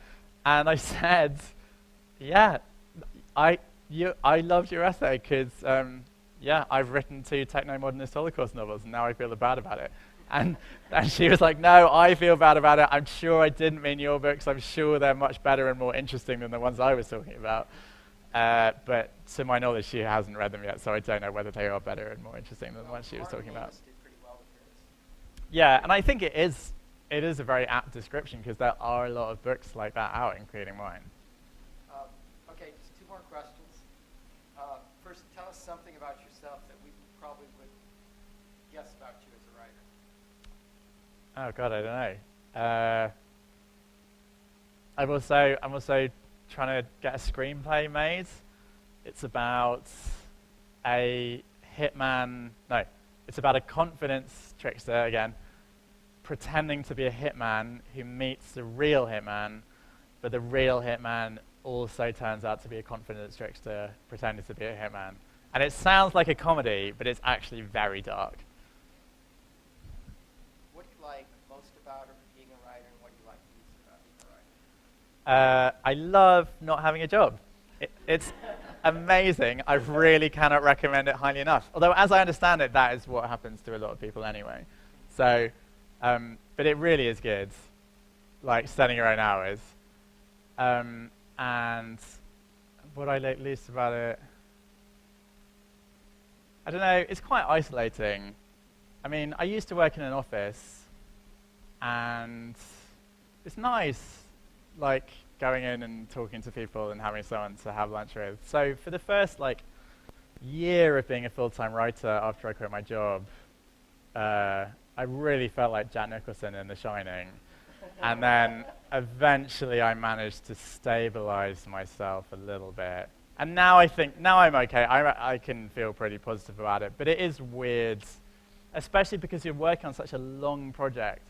and I said, yeah, I loved your essay, because I've written 2 techno-modernist Holocaust novels, and now I feel bad about it. And she was like, no, I feel bad about it. I'm sure I didn't mean your books. I'm sure they're much better and more interesting than the ones I was talking about. But to my knowledge, she hasn't read them yet, so I don't know whether they are better and more interesting than the ones she was talking about. Did pretty well with hers. Yeah, and I think it is a very apt description, because there are a lot of books like that out, including mine. Okay, just 2 more questions. First, tell us something about yourself that we probably would guess about you as a writer. Oh god, I don't know. I'm also trying to get a screenplay made. It's about a hitman. No, it's about a confidence trickster again, pretending to be a hitman who meets the real hitman, but the real hitman also turns out to be a confidence trickster pretending to be a hitman. And it sounds like a comedy, but it's actually very dark. What do you like most about being a writer, and what do you like least about being a writer? I love not having a job. It's amazing. I really cannot recommend it highly enough. Although, as I understand it, that is what happens to a lot of people anyway. So, but it really is good, like setting your own hours. And what I like least about it, I don't know, it's quite isolating. I mean, I used to work in an office, and it's nice, like, going in and talking to people and having someone to have lunch with. So for the first, like, year of being a full-time writer after I quit my job, I really felt like Jack Nicholson in The Shining. And then eventually I managed to stabilize myself a little bit. And now now I'm okay. I can feel pretty positive about it. But it is weird, especially because you're working on such a long project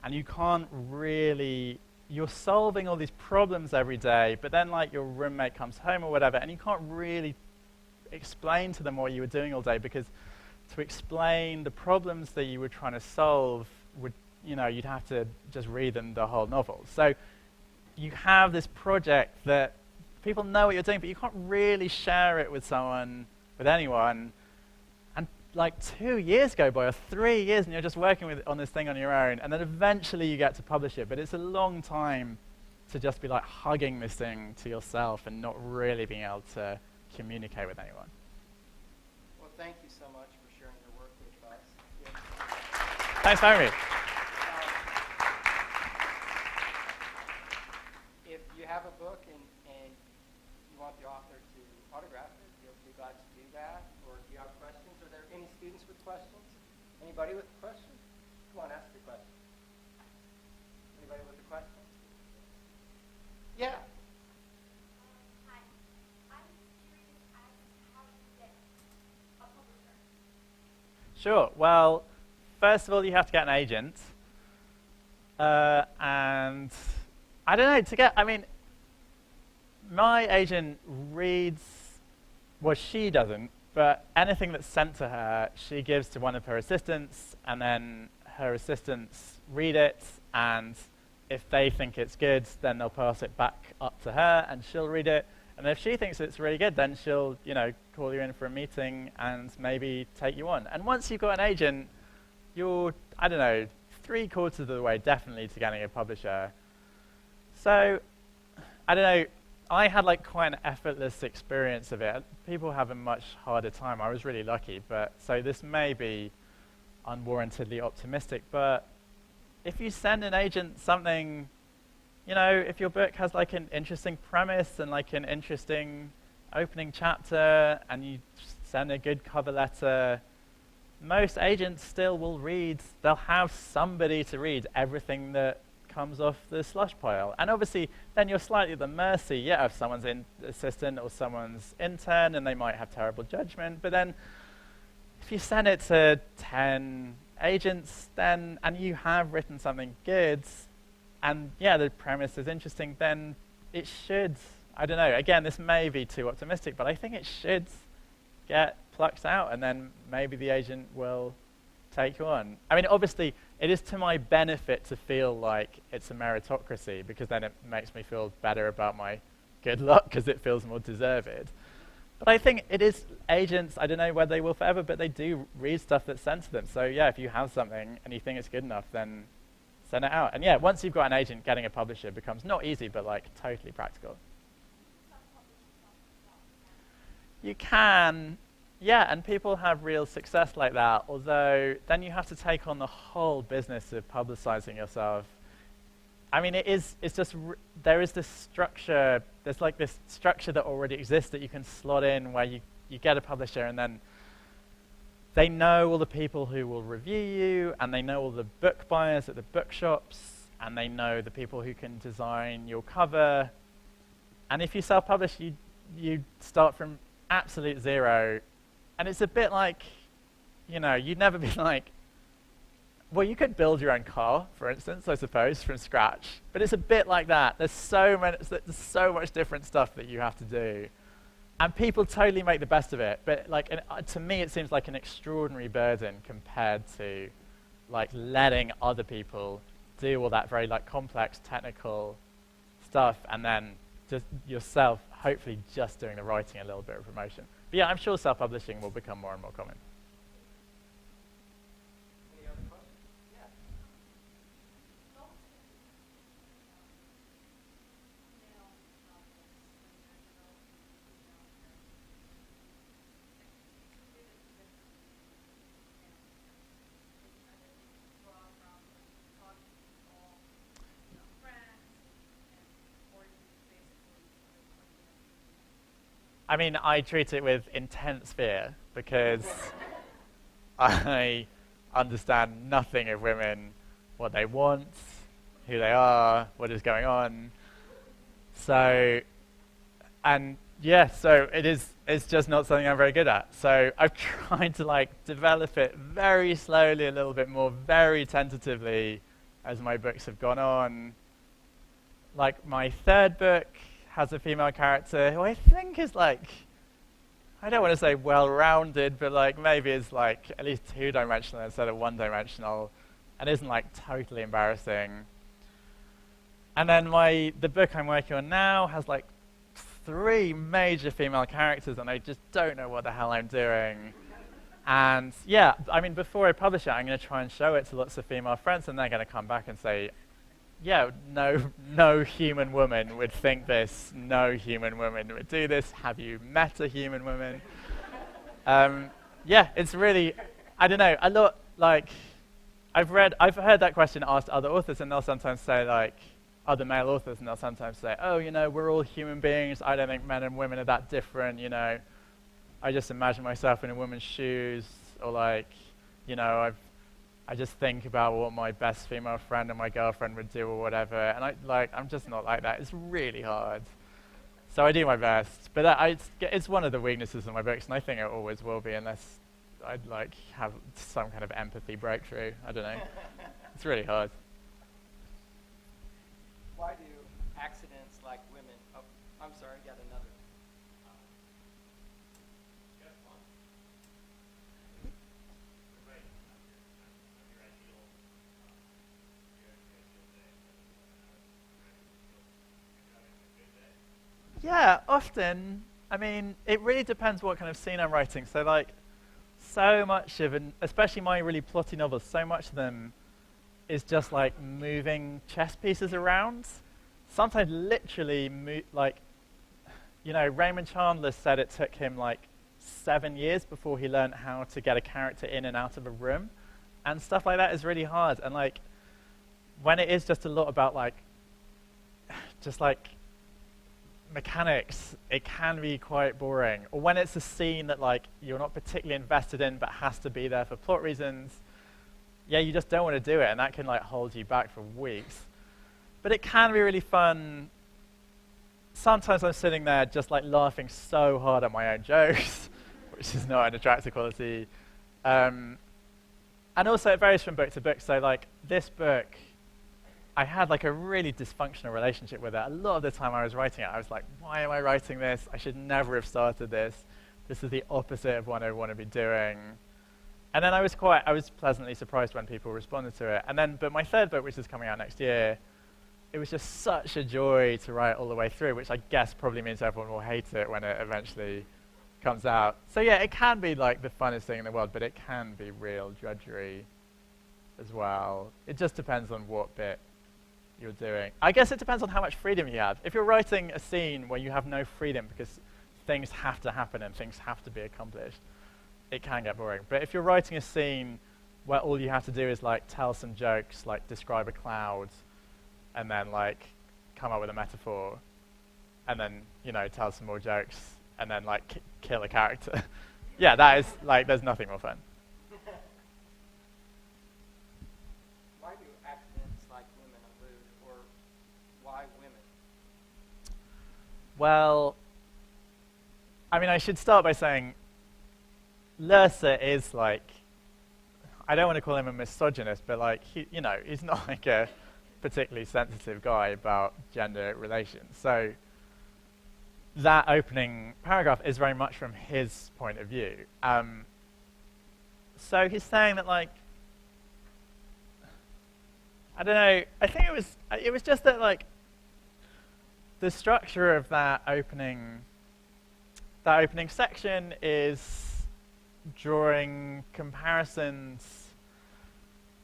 and you can't really, you're solving all these problems every day, but then like your roommate comes home or whatever, and you can't really explain to them what you were doing all day, because to explain the problems that you were trying to solve would, you'd have to just read them the whole novel. So you have this project that people know what you're doing, but you can't really share it with anyone. And like 2 years go by, or 3 years, and you're just working on this thing on your own, and then eventually you get to publish it. But it's a long time to just be like hugging this thing to yourself and not really being able to communicate with anyone. Well, thank you so much for sharing your work with us. Thanks for having me. If you have a book and you want the author to autograph it, you'll be glad to do that. Or if you have questions, are there any students with questions? Anybody with a question? Come on, ask your question. Anybody with a question? Yeah. Sure. Well, first of all, you have to get an agent. And I don't know, my agent reads, well, she doesn't, but anything that's sent to her, she gives to one of her assistants, and then her assistants read it, and if they think it's good, then they'll pass it back up to her, and she'll read it. And if she thinks it's really good, then she'll, call you in for a meeting and maybe take you on. And once you've got an agent, you're, 3/4 of the way definitely to getting a publisher. So, I had like quite an effortless experience of it. People have a much harder time. I was really lucky, so this may be unwarrantedly optimistic, but if you send an agent something, if your book has like an interesting premise and like an interesting opening chapter, and you send a good cover letter, most agents still will read. They'll have somebody to read everything that comes off the slush pile. And obviously, then you're slightly at the mercy, of someone's assistant or someone's intern, and they might have terrible judgment. But then, if you send it to 10 agents, and you have written something good, and the premise is interesting, then it should, again, this may be too optimistic, but I think it should get plucked out, and then maybe the agent will take you on. Obviously, it is to my benefit to feel like it's a meritocracy, because then it makes me feel better about my good luck, because it feels more deserved. But I think it is agents, I don't know whether they will forever, but they do read stuff that's sent to them. So if you have something and you think it's good enough, then send it out. And once you've got an agent, getting a publisher becomes not easy, but like totally practical. You can, and people have real success like that, although then you have to take on the whole business of publicizing yourself. There is this structure, there's like this structure that already exists that you can slot in, where you get a publisher, and then they know all the people who will review you, and they know all the book buyers at the bookshops, and they know the people who can design your cover. And if you self-publish, you start from absolute zero. And it's a bit like, you'd never be like, well, you could build your own car, for instance, I suppose, from scratch. But it's a bit like that. There's so much different stuff that you have to do. And people totally make the best of it. But to me, it seems like an extraordinary burden compared to letting other people do all that very complex technical stuff, and then just yourself hopefully just doing the writing, a little bit of promotion. But I'm sure self-publishing will become more and more common. Any other questions? Yeah. I mean, I treat it with intense fear because I understand nothing of women, what they want, who they are, what is going on. So, and yeah, so it's just not something I'm very good at. So I've tried to like develop it very slowly, a little bit more, very tentatively as my books have gone on. Like my third book has a female character who I think is like, I don't want to say well-rounded, but like maybe is like at least two-dimensional instead of one-dimensional, and isn't like totally embarrassing. And then the book I'm working on now has like 3 major female characters, and I just don't know what the hell I'm doing. And yeah, I mean, before I publish it, I'm going to try and show it to lots of female friends, and they're going to come back and say, yeah, no human woman would think this. No human woman would do this. Have you met a human woman? Yeah, it's really, I don't know, a lot, like, I've heard that question asked other authors, and they'll sometimes say, like, other male authors, and they'll sometimes say, oh, you know, we're all human beings. I don't think men and women are that different, you know. I just imagine myself in a woman's shoes, or like, you know, I just think about what my best female friend and my girlfriend would do or whatever, and I'm just not like that. It's really hard. So I do my best, but it's one of the weaknesses of my books, and I think it always will be unless I'd like have some kind of empathy breakthrough. I don't know. It's really hard. Why do accidents like women? Oh, I'm sorry, got another. Yeah, often. I mean, it really depends what kind of scene I'm writing. So like, so much of, especially my really plotty novels, so much of them is just like moving chess pieces around. Sometimes literally, like, you know, Raymond Chandler said it took him like 7 years before he learned how to get a character in and out of a room. And stuff like that is really hard. And like, when it is just a lot about like, just like mechanics, it can be quite boring. Or when it's a scene that like you're not particularly invested in but has to be there for plot reasons, yeah, you just don't want to do it, and that can like hold you back for weeks. But it can be really fun. Sometimes I'm sitting there just like laughing so hard at my own jokes, which is not an attractive quality. And also it varies from book to book. So like this book, I had like a really dysfunctional relationship with it. A lot of the time I was writing it, I was like, why am I writing this? I should never have started this. This is the opposite of what I want to be doing. And then I was pleasantly surprised when people responded to it. And then, but my third book, which is coming out next year, it was just such a joy to write all the way through, which I guess probably means everyone will hate it when it eventually comes out. So yeah, it can be like the funnest thing in the world, but it can be real drudgery as well. It just depends on what bit you're doing. I guess it depends on how much freedom you have. If you're writing a scene where you have no freedom because things have to happen and things have to be accomplished, it can get boring. But if you're writing a scene where all you have to do is like tell some jokes, like describe a cloud, and then like come up with a metaphor, and then, you know, tell some more jokes, and then like kill a character. Yeah, that is like, there's nothing more fun. Why do accidents like women elude, or why women? Well, I mean, I should start by saying Lersa is like, I don't want to call him a misogynist, but like, you know, he's not like a particularly sensitive guy about gender relations. So that opening paragraph is very much from his point of view. So he's saying that like, I don't know, I think it was just that like, the structure of that opening section is drawing comparisons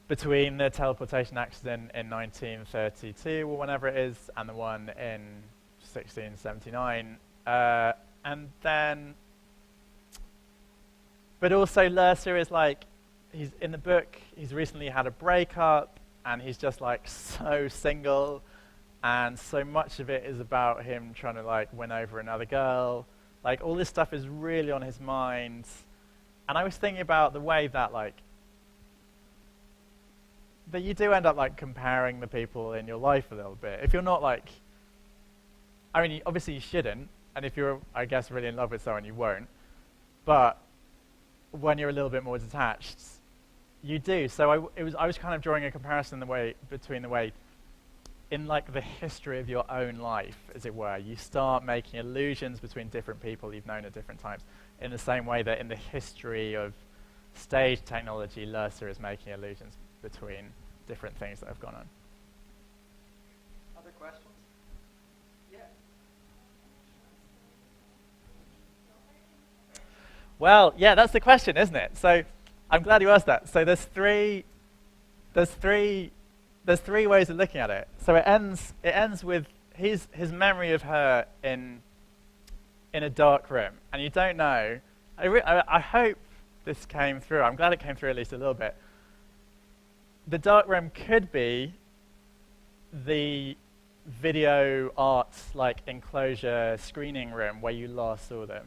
between the teleportation accident in 1932 or whenever it is and the one in 1679, and then, but also Lersa is like, he's in the book, he's recently had a breakup and he's just like so single, and so much of it is about him trying to like win over another girl, Like, all this stuff is really on his mind. And I was thinking about the way that, like, that you do end up, like, comparing the people in your life a little bit. If you're not, like, I mean, obviously you shouldn't, and if you're, I guess, really in love with someone, you won't. But when you're a little bit more detached, you do. So I was kind of drawing a comparison between the way, in like the history of your own life, as it were, you start making allusions between different people you've known at different times, in the same way that in the history of stage technology, Lerser is making allusions between different things that have gone on. Other questions? Yeah. Well, yeah, that's the question, isn't it? So I'm glad you asked that. So there's three ways of looking at it. So it ends with his memory of her in a dark room, and you don't know. I hope this came through. I'm glad it came through at least a little bit. The dark room could be the video arts like enclosure screening room where you last saw them.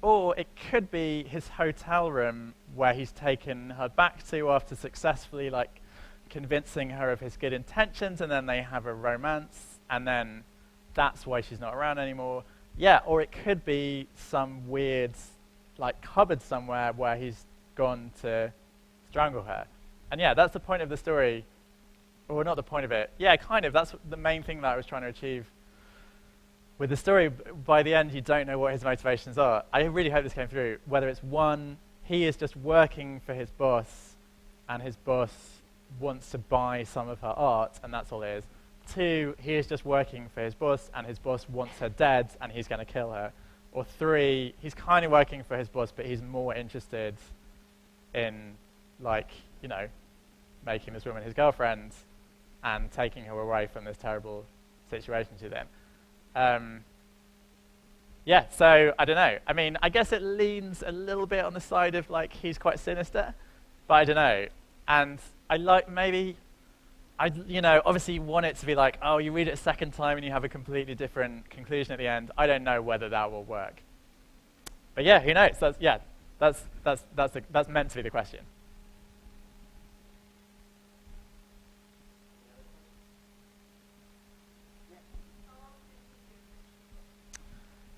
Or it could be his hotel room where he's taken her back to after successfully like convincing her of his good intentions, and then they have a romance, and then that's why she's not around anymore. Yeah, or it could be some weird like cupboard somewhere where he's gone to strangle her. And yeah, that's the point of the story. Or not the point of it. Yeah, kind of. That's the main thing that I was trying to achieve with the story. By the end, you don't know what his motivations are. I really hope this came through. Whether it's one, he is just working for his boss, and his boss wants to buy some of her art, and that's all it is. Two, he is just working for his boss, and his boss wants her dead, and he's going to kill her. Or three, he's kind of working for his boss, but he's more interested in, like, you know, making this woman his girlfriend and taking her away from this terrible situation she's in. Yeah, so I don't know. I mean, I guess it leans a little bit on the side of like he's quite sinister, but I don't know. And I like maybe, obviously you want it to be like, oh, you read it a second time and you have a completely different conclusion at the end. I don't know whether that will work. But yeah, who knows? That's meant to be the question.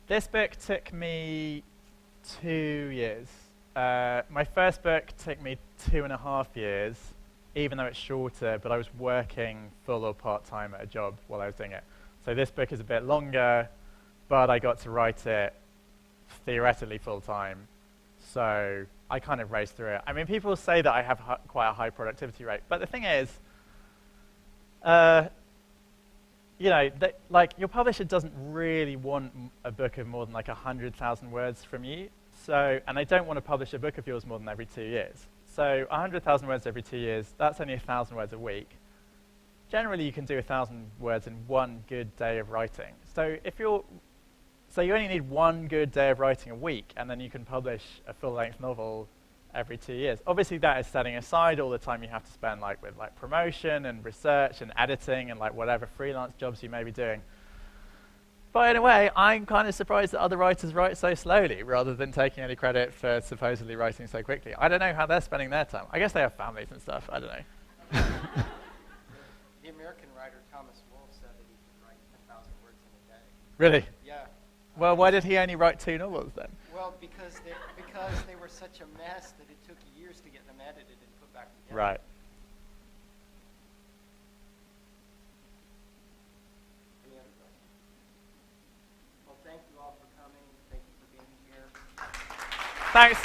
This book took me 2 years. My first book took me 2.5 years, even though it's shorter, but I was working full or part-time at a job while I was doing it. So this book is a bit longer, but I got to write it theoretically full-time. So I kind of raced through it. I mean, people say that I have quite a high productivity rate, but the thing is, like your publisher doesn't really want a book of more than like 100,000 words from you. So, and they don't want to publish a book of yours more than every 2 years. So 100,000 words every 2 years, that's only 1,000 words a week. Generally, you can do 1,000 words in one good day of writing. So you only need one good day of writing a week, and then you can publish a full-length novel every 2 years. Obviously, that is setting aside all the time you have to spend with promotion and research and editing and whatever freelance jobs you may be doing. But in a way, I'm kind of surprised that other writers write so slowly rather than taking any credit for supposedly writing so quickly. I don't know how they're spending their time. I guess they have families and stuff. I don't know. The American writer Thomas Wolfe said that he could write 10,000 words in a day. Really? Yeah. Well, why did he only write 2 novels then? Well, because they were such a mess that it took years to get them edited and put back together. Right. Any other questions? Well, thank you all for coming. Thank you for being here. Thanks.